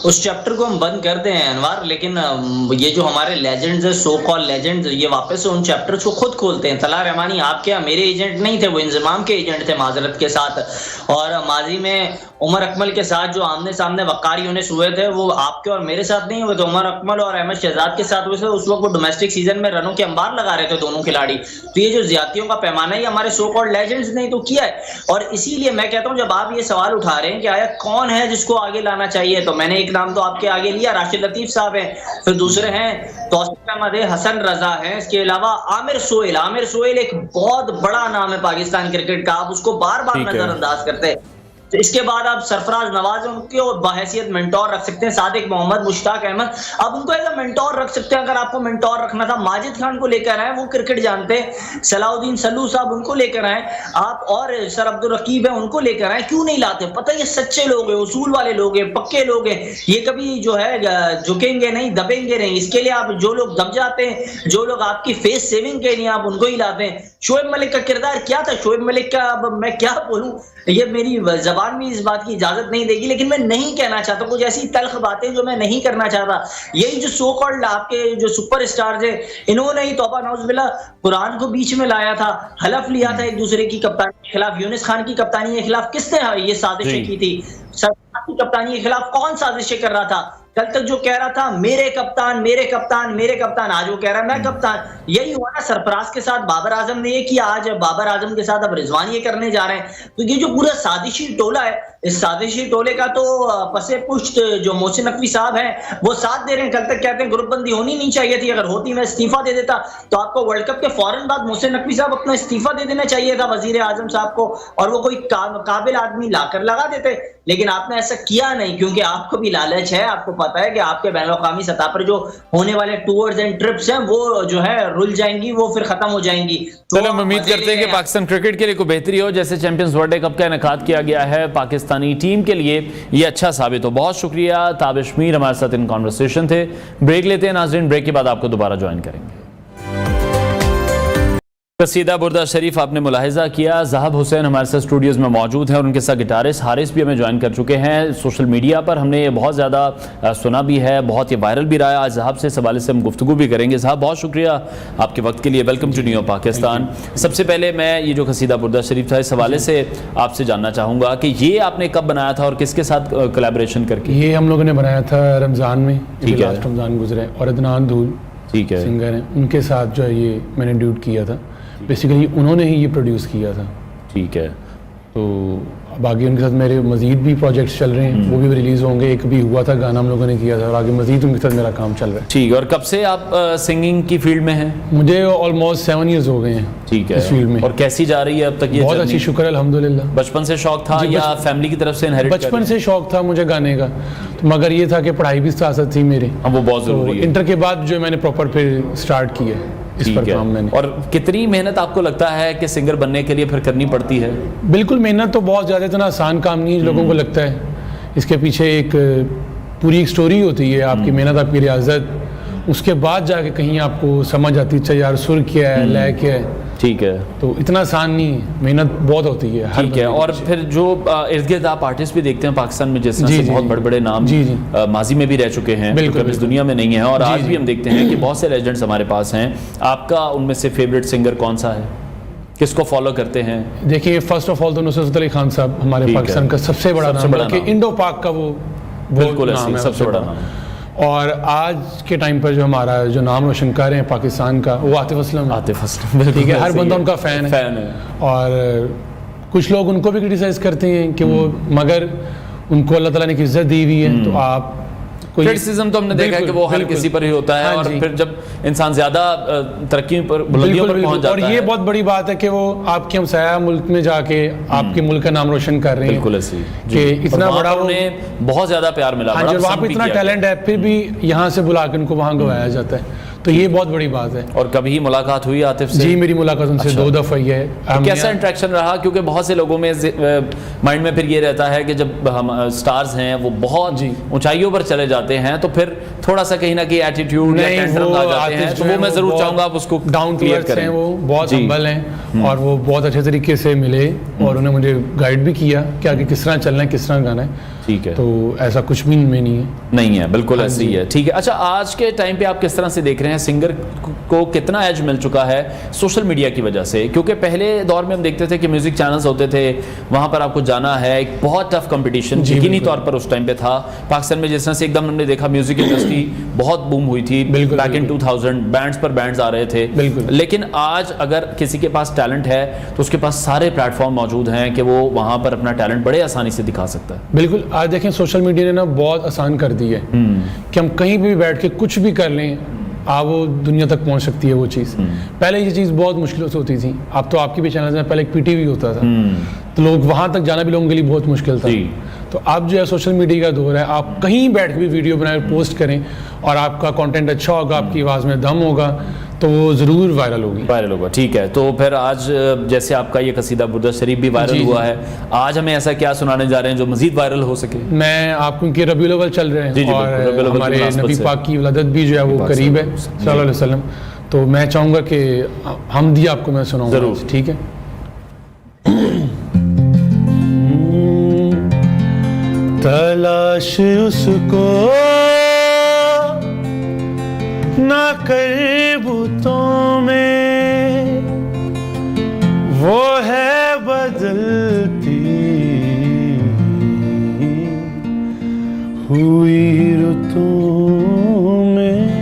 उस चैप्टर को हम बंद कर दें अनवार, लेकिन ये जो हमारे लेजेंड्स है, सो कॉल लेजेंड्स, ये वापस से उन चैप्टर्स को खुद खोलते हैं। तला रहमानी आपके मेरे एजेंट नहीं थे, वो इंजमाम के एजेंट थे माजरत के साथ। और माजी में उमर अकमल के साथ जो आमने सामने वकार यूनिस हुए थे वो आपके और मेरे साथ नहीं हुए थे, उमर अकमल और अहमद शहजाद के साथ हुए थे। उस वक्त वो डोमेस्टिक सीजन में रनों के अंबार लगा रहे थे दोनों खिलाड़ी। तो ये जो ज्यादतियों का पैमाना है हमारे सो कॉल्ड लेजेंड्स ने तो किया है। और इसीलिए मैं कहता हूं जब आप ये सवाल उठा रहे हैं कि आया कौन है जिसको आगे लाना चाहिए, तो मैंने एक नाम तो आपके आगे लिया, राशिद लतीफ साहब हैं, फिर दूसरे हैं तौसीफ अहमद है, हसन रजा है, इसके अलावा आमिर सोहेल। आमिर सोहेल एक बहुत बड़ा नाम है पाकिस्तान क्रिकेट का, आप उसको बार बार नजरअंदाज करते हैं। तो इसके बाद आप सरफराज नवाज उनके बहैसियत मेंटोर रख सकते हैं, सादिक मोहम्मद, मुश्ताक अहमद, आप उनको एज अ मेंटोर रख सकते हैं। अगर आपको मेंटोर रखना था, माजिद खान को लेकर आए, वो क्रिकेट जानते हैं, सलाउद्दीन सल्लू साहब उनको लेकर आए आप, और सर अब्दुल रकीब है उनको लेकर आए। क्यों नहीं लाते? पता है ये सच्चे लोग हैं, उसूल वाले लोग हैं, पक्के लोग हैं, ये कभी जो है झुकेंगे नहीं, दबेंगे नहीं। इसके लिए आप जो लोग दब जाते हैं, जो लोग आपकी फेस सेविंग के लिए आप उनको ही लाते हैं। शोएब मलिक का किरदार क्या था? शोएब मलिक का अब मैं क्या बोलूं, ये मेरी जबान भी इस बात की इजाजत नहीं देगी, लेकिन मैं नहीं कहना चाहता कुछ ऐसी तल्ख बातें जो मैं नहीं करना चाहता। यही जो सो कॉल्ड आपके जो सुपरस्टार्स है, इन्होंने ही तौबा नौज़बिल्लाह कुरान को बीच में लाया था, हलफ लिया था एक दूसरे की कप्तानी के खिलाफ। यूनिस खान की कप्तानी के खिलाफ किसने ये साजिशें की थी? सरफराज की कप्तानी के खिलाफ कौन साजिशें कर रहा था? कल तक जो कह रहा था मेरे कप्तान मेरे कप्तान मेरे कप्तान, आज वो कह रहा है मैं कप्तान। यही हुआ ना सरफराज के साथ बाबर आजम ने ये किया, आज बाबर आजम के साथ अब रिजवान ये करने जा रहे हैं। तो ये जो पूरा साजिशी टोला है, इस साजिशी टोले का तो पसे पुष्ट जो मोहसिन नकवी साहब हैं वो साथ दे रहे हैं। कल तक कहते हैं ग्रुपबंदी होनी नहीं चाहिए थी, अगर होती मैं इस्तीफा दे देता। तो आपको वर्ल्ड कप के फौरन बाद मोहसिन नकवी साहब अपना इस्तीफा दे देना चाहिए था वजीर आजम साहब को, और वो कोई काबिल आदमी लाकर लगा देते, लेकिन आपने ऐसा किया नहीं, क्योंकि आपको भी लालच है। आपको पता है कि आपके बैनुल-अक़वामी सतह पर जो होने वाले टूर्स एंड ट्रिप्स हैं वो जो है रुल जाएंगी, वो फिर खत्म हो जाएंगी। चलो हम उम्मीद करते हैं कि पाकिस्तान क्रिकेट के लिए कोई बेहतरी हो, जैसे चैंपियंस वनडे कप का इनेकाद किया गया है पाकिस्तानी टीम के लिए, ये अच्छा साबित हो। बहुत शुक्रिया ताबिश मीर हमारे साथ इन कॉन्वर्सेशन थे। ब्रेक लेते हैं नाज़रीन, ब्रेक के बाद आपको दोबारा ज्वाइन करेंगे। कसीदा बुर्दा शरीफ आपने मुलाहिजा किया, ज़हाब हुसैन हमारे साथ स्टूडियोज़ में मौजूद हैं और उनके साथ गिटारिस्ट हारिस भी हमें ज्वाइन कर चुके हैं। सोशल मीडिया पर हमने ये बहुत ज़्यादा सुना भी है, बहुत ये वायरल भी रहा है। आज ज़हाब से इस हवाले से हम गुफ्तगू भी करेंगे। ज़हाब बहुत शुक्रिया आपके वक्त के लिए, वेलकम टू न्यू पाकिस्तान। सबसे पहले मैं ये जो कसीदा बुर्दा शरीफ था इस हवाले से आपसे जानना चाहूँगा कि ये आपने कब बनाया था और किसके साथ कोलैबोरेशन करके? ये हम लोगों ने बनाया था रमज़ान में, ठीक है, लास्ट रमज़ान गुजरे, और अदनान धूल ठीक है सिंगर हैं, उनके साथ जो है ये मैंने ड्यूट किया था। बेसिकली उन्होंने ही ये प्रोड्यूस किया था। ठीक है, तो बाकी उनके साथ मेरे मज़ीद भी प्रोजेक्ट्स चल रहे हैं, वो भी रिलीज़ होंगे। एक भी हुआ था गाना हम लोगों ने किया था, और आगे मज़ीद उनके साथ मेरा काम चल रहा है। ठीक है। और कब से आप सिंगिंग की फील्ड में हैं? मुझे ऑलमोस्ट 7 ईयर्स हो गए हैं। ठीक है, इस फील्ड में। और कैसी जा रही है अब तक ये बहुत जर्नी? अच्छी, शुक्र अल्हम्दुलिल्लाह। बचपन से शौक था या फैमिली की तरफ से इनहेरिट? बचपन से शौक था मुझे गाने का, तो मगर ये था कि पढ़ाई भी साथ साथ थी मेरे। हाँ, वो बहुत ज़रूरी है। इंटर के बाद जो मैंने प्रॉपर फिर स्टार्ट किया इस पर काम मैंने। और कितनी मेहनत आपको लगता है कि सिंगर बनने के लिए फिर करनी पड़ती है? बिल्कुल, मेहनत तो बहुत ज़्यादा, इतना आसान काम नहीं है लोगों को लगता है। इसके पीछे एक पूरी एक स्टोरी होती है, आपकी मेहनत, आपकी रियाजत, उसके बाद जाके कहीं आपको समझ आती है यार सुर क्या है, लय क्या है। ठीक है, तो इतना आसान नहीं है, मेहनत बहुत होती है। ठीक है। और फिर जो इर्द गिर्द आप आर्टिस्ट भी देखते हैं पाकिस्तान में, जिस तरह से बहुत बड़े बड़े नाम माजी में भी रह चुके हैं, बिल्कुल इस दुनिया में नहीं है, और आज भी हम देखते हैं कि बहुत से लेजेंड्स हमारे पास हैं। आपका उनमें से फेवरेट सिंगर कौन सा है, किसको फॉलो करते हैं? देखिए, फर्स्ट ऑफ ऑल तो नुसरत अली खान साहब हमारे पाकिस्तान का सबसे बड़ा नाम, बल्कि इंडो पाक का वो बिल्कुल सबसे बड़ा नाम। और आज के टाइम पर जो हमारा जो नाम रोशन कर रहे हैं पाकिस्तान का, वो आतिफ असलम है। आतिफ असलम, ठीक है, हर बंदा उनका फ़ैन है। और कुछ लोग उनको भी क्रिटिसाइज करते हैं कि वो, मगर उनको अल्लाह ताला ने एक इज्जत दी हुई है, तो आप क्रिटिसिज्म तो हमने देखा है कि वो हर किसी पर ही होता है। और फिर जब इंसान ज्यादा तरक्की पर, बुलंदियों पर पहुंच जाता है, और ये बहुत बड़ी बात है कि वो आपके हमसाया मुल्क में जाके आपके मुल्क का नाम रोशन कर रहे हैं। बिल्कुल ऐसी कि इतना बड़ा उन्हें बहुत ज्यादा प्यार मिला, हाँ, वहाँ पे इतना टैलेंट है, फिर भी यहाँ से बुला के उनको वहाँ गवाया जाता है, तो ये बहुत बड़ी बात है। और कभी मुलाकात हुई आतिफ से? जी, मेरी मुलाकात उनसे 2 दफ़ा ही है। तो कैसा इंटरेक्शन रहा? क्योंकि बहुत से लोगों में माइंड में फिर ये रहता है कि जब हम स्टार्स हैं वो बहुत ऊंचाइयों पर चले जाते हैं, तो फिर थोड़ा सा कहीं ना कहीं एटीट्यूड या टेंडरम आ जाते हैं, तो वो मैं जरूर चाहूंगा आप उसको डाउन टू अर्थ हैं, वो बहुत हम्बल हैं, और वो बहुत अच्छे तरीके से मिले और उन्होंने मुझे गाइड भी किया कि आगे किस तरह चलना है, किस तरह गाना है। ठीक है, तो ऐसा कुछ भी में नहीं है, बिल्कुल ऐसे ही है। ठीक है। अच्छा, आज के टाइम पे आप किस तरह से देख रहे हैं सिंगर को कितना एज मिल चुका है सोशल मीडिया की वजह से? क्योंकि पहले दौर में हम देखते थे कि म्यूजिक चैनल्स होते थे, वहां पर आपको जाना है, एक बहुत टफ कंपटीशन यकीनी तौर पर उस टाइम पे था पाकिस्तान में। जिस तरह से एकदम हमने देखा म्यूजिक इंडस्ट्री बहुत बूम हुई थी बैक इन 2000, बैंड्स पर बैंड्स आ रहे थे। लेकिन आज अगर किसी के पास टैलेंट है तो उसके पास सारे प्लेटफॉर्म मौजूद हैं कि वो वहां पर अपना टैलेंट बड़े आसानी से दिखा सकता है। बिल्कुल, आज देखें सोशल मीडिया ने ना बहुत आसान कर दी है कि हम कहीं भी बैठ के कुछ भी कर लें, आप वो दुनिया तक पहुंच सकती है वो चीज़। पहले ये चीज़ बहुत मुश्किलों से होती थी, अब तो आपके भी चैनल में पहले एक पीटीवी होता था, तो लोग वहाँ तक जाना भी लोगों के लिए बहुत मुश्किल था। तो अब जो है सोशल मीडिया का दौर है, आप कहीं बैठ के भी वीडियो बनाए पोस्ट करें और आपका कंटेंट अच्छा होगा, आपकी आवाज़ में दम होगा, तो वो ज़रूर वायरल होगा। ठीक है, तो फिर आज जैसे आपका ये कसीदा बुर्दा शरीफ भी वायरल हुआ है, आज हमें ऐसा क्या सुनाने जा रहे हैं जो मजीद वायरल हो सके? मैं आपको इनके रबीउल अव्वल चल रहे हैं और हमारे नबी पाक की विलादत भी जो है वो करीब है सल्लल्लाहु अलैहि वसल्लम, तो मैं चाहूँगा कि हमदी आपको मैं सुनाऊँगा। ज़रूर, ठीक है। तलाश उसको ना कर बुतों में, वो है बदलती हुई रुतों में।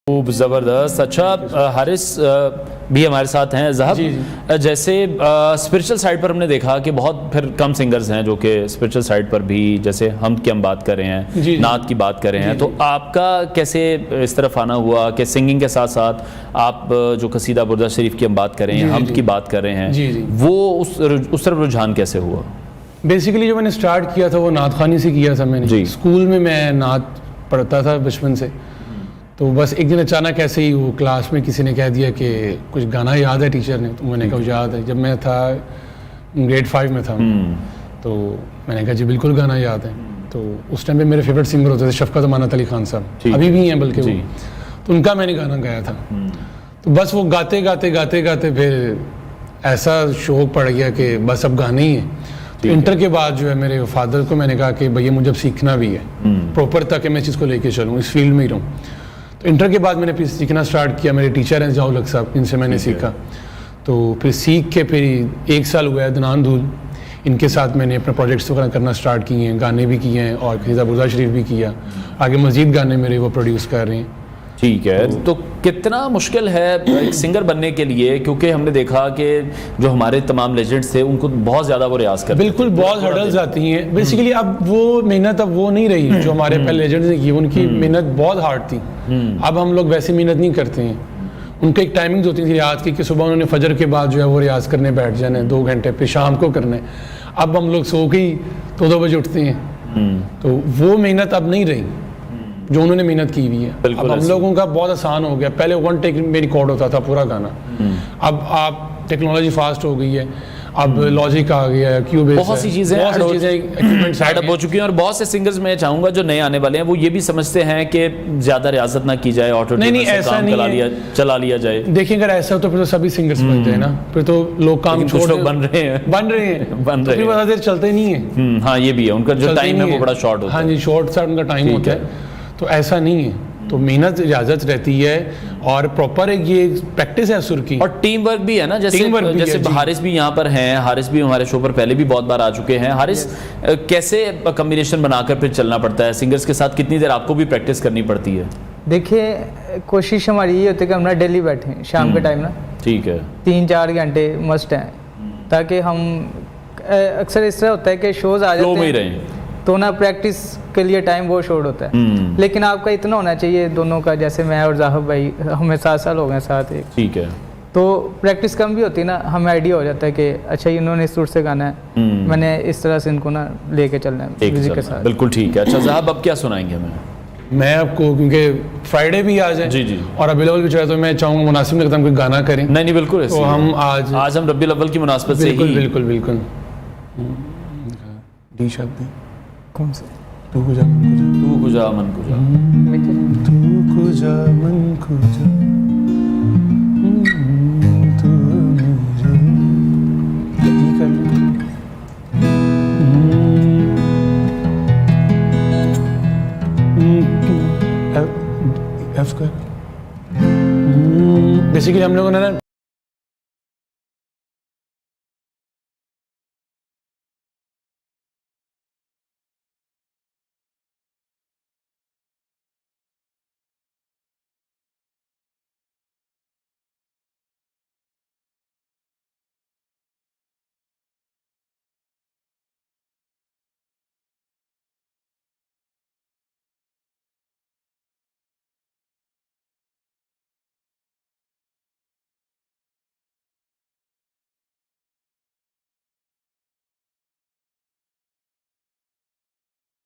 खूब ज़बरदस्त। अच्छा हारिस भी हमारे साथ हैं। ज़हब, जैसे स्पिरिचुअल साइड पर हमने देखा कि बहुत फिर कम सिंगर्स हैं जो कि स्पिरिचुअल साइड पर भी, जैसे हम की हम बात कर रहे हैं, नात की बात कर रहे हैं, तो आपका कैसे इस तरफ आना हुआ कि सिंगिंग के साथ साथ आप जो कसीदा बुर्दा शरीफ की हम बात कर रहे हैं, हम की बात कर रहे हैं, वो उस तरफ रुझान कैसे हुआ? बेसिकली जो मैंने स्टार्ट किया था वो नात खानी से किया था मैंने। स्कूल में मैं नात पढ़ता था बचपन से, तो बस एक दिन अचानक ऐसे ही वो क्लास में किसी ने कह दिया कि कुछ गाना याद है टीचर ने, तो मैंने कहा याद है। जब मैं था ग्रेड 5 में था, तो मैंने कहा जी बिल्कुल गाना याद है। तो उस टाइम पे मेरे फेवरेट सिंगर होते थे शफकत अमानत अली खान साहब, अभी भी हैं बल्कि वो, तो उनका मैंने गाना गाया था। तो बस वो गाते गाते गाते गाते फिर ऐसा शौक पड़ गया कि बस अब गाने ही है। तो इंटर के बाद जो है मेरे फादर को मैंने कहा कि भैया मुझे अब सीखना भी है प्रॉपर, ताकि मैं इस चीज़ को लेके चलूँ, इस फील्ड में ही रहूँ। तो इंटर के बाद मैंने फिर सीखना स्टार्ट किया। मेरे टीचर हैं जाऊलक साहब, इनसे मैंने सीखा। तो फिर सीख के फिर 1 साल हुआ है अदनान धूल, इनके साथ मैंने अपने प्रोजेक्ट्स वगैरह करना स्टार्ट किए हैं, गाने भी किए हैं और कसीदा बुर्दा शरीफ भी किया। आगे मज़ीद गाने मेरे वो प्रोड्यूस कर रहे हैं। ठीक है, तो कितना मुश्किल है एक सिंगर बनने के लिए, क्योंकि हमने देखा कि जो हमारे तमाम लेजेंड्स थे उनको बहुत ज़्यादा वो रियाज करते, बिल्कुल बहुत हर्डल्स आती हैं बेसिकली। अब वो मेहनत अब वो नहीं रही जो हमारे पहले लेजेंड्स ने की, उनकी मेहनत बहुत हार्ड थी। अब हम लोग वैसे मेहनत नहीं करते हैं। उनको एक टाइमिंग होती थी रियाज की कि सुबह उन्होंने फजर के बाद जो है वो रियाज करने बैठ जाना है 2 घंटे, फिर शाम को करना है। अब हम लोग सो के ही 2 बजे उठते हैं, तो वो मेहनत अब नहीं रही जो उन्होंने मेहनत की हुई है। अब हम लोगों का बहुत आसान हो गया। पहले 1 टेक में रिकॉर्ड होता था पूरा गाना, अब आप टेक्नोलॉजी फास्ट हो गई है, अब लॉजिक आ गया है, क्यूबेस बहुत सी चीजें equipments आ सेटअप गए। हो चुकी हैं और बहुत से सिंगर्स मैं चाहूंगा जो नए आने वाले हैं वो ये भी समझते हैं कि ज्यादा रियाजत ना की जाए, ऑटो नहीं, ट्यून से ऐसा काम नहीं है। चला लिया जाए। देखिए अगर ऐसा हो तो फिर तो सभी सिंगर्स बनते हैं ना, फिर तो लोग काम लेकिन कुछ छोड़ लोग बन रहे हैं। बन रहे हैं बन तो रहे फिर हैं। ज़्यादा देर चलते नहीं है, हाँ ये भी है, उनका जो चलते टाइम है नहीं वो बड़ा शॉर्ट होता हाँ है। जी, शॉर्ट सा उनका टाइम ठीक होता है। है, तो ऐसा नहीं है, तो मेहनत इजाजत रहती है और प्रॉपर एक ये प्रैक्टिस है सुर की। और टीम वर्क भी है ना, जैसे Team work भी जैसे है, जी। हारिस भी यहाँ पर हैं, हारिस भी हमारे शो पर पहले भी बहुत बार आ चुके हैं। हारिस कैसे कॉम्बिनेशन बनाकर फिर चलना पड़ता है सिंगर्स के साथ, कितनी देर आपको भी प्रैक्टिस करनी पड़ती है? देखिए कोशिश हमारी ये होती है कि हम ना डेली बैठें शाम के टाइम ना ठीक है। 3-4 घंटे मस्ट हैं, ताकि हम अक्सर इस तरह होता है कि शोज आ फ्लो जाते में ही हैं रहें। तो ना प्रैक्टिस के लिए टाइम बहुत शॉर्ट होता है, लेकिन आपका इतना होना चाहिए दोनों का, जैसे मैं और जाहब भाई हमें 7 साल हो गए साथ एक, ठीक है। तो प्रैक्टिस कम भी होती है ना, हमें आइडिया हो जाता है कि अच्छा इन्होंने इस सुर से गाना है, मैंने इस तरह से इनको ना लेके चलना है एक म्यूजिक के चलना है, साथ। बिल्कुल ठीक है। अच्छा साहब अब क्या सुनाएंगे हमें? मैं आपको, क्योंकि फ्राइडे भी आज है जी, जी। और अवेलेबल भी चाहिए, तो मैं चाहूँगा मुनासिब लगता है हम कोई गाना करें। नहीं नहीं बिल्कुल ऐसे तो ही हम है। आज हम रब्बी अव्वल की मुनासबत से बिल्कुल ही बिल्कुल बिल्कुल डी शब्द है। कौन से? तू कुजा तू कुजा मन कुजा। तू कुजा मन कुजा तू मुझे ये कर ले एफ कर। बेसिकली हम लोगों ने ना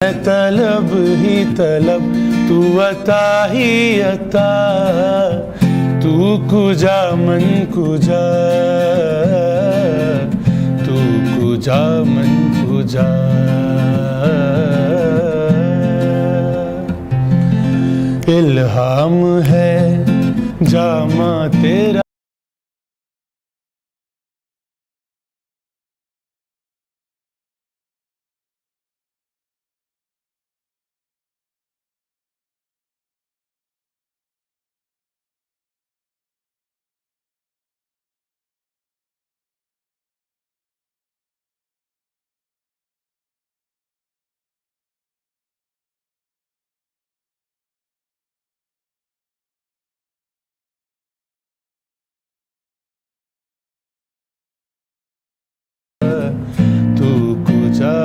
तलब ही तलब तू अता ही अता, तू कुजा मन कुजा, तू कुजा मन कुजा। इल्हाम है जामा तेरा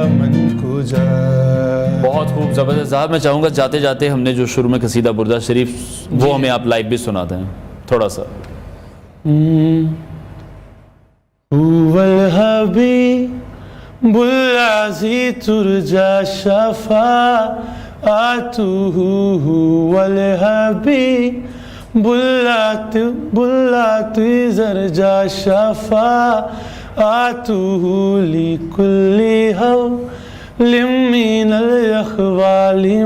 मन को जा। बहुत खूब ज़बरदस्त साहब। मैं चाहूँगा जाते जाते हमने जो शुरू में कसीदा बुर्दा शरीफ वो हमें आप लाइव भी सुना दें थोड़ा सा। हुवल हबी बुल्लाजी तुरजा शफा आतु हुवल हबी बुल्लात बुल्लात जरजा शफा आतुहु लिकुल्ली हव लिमिनल अखवाली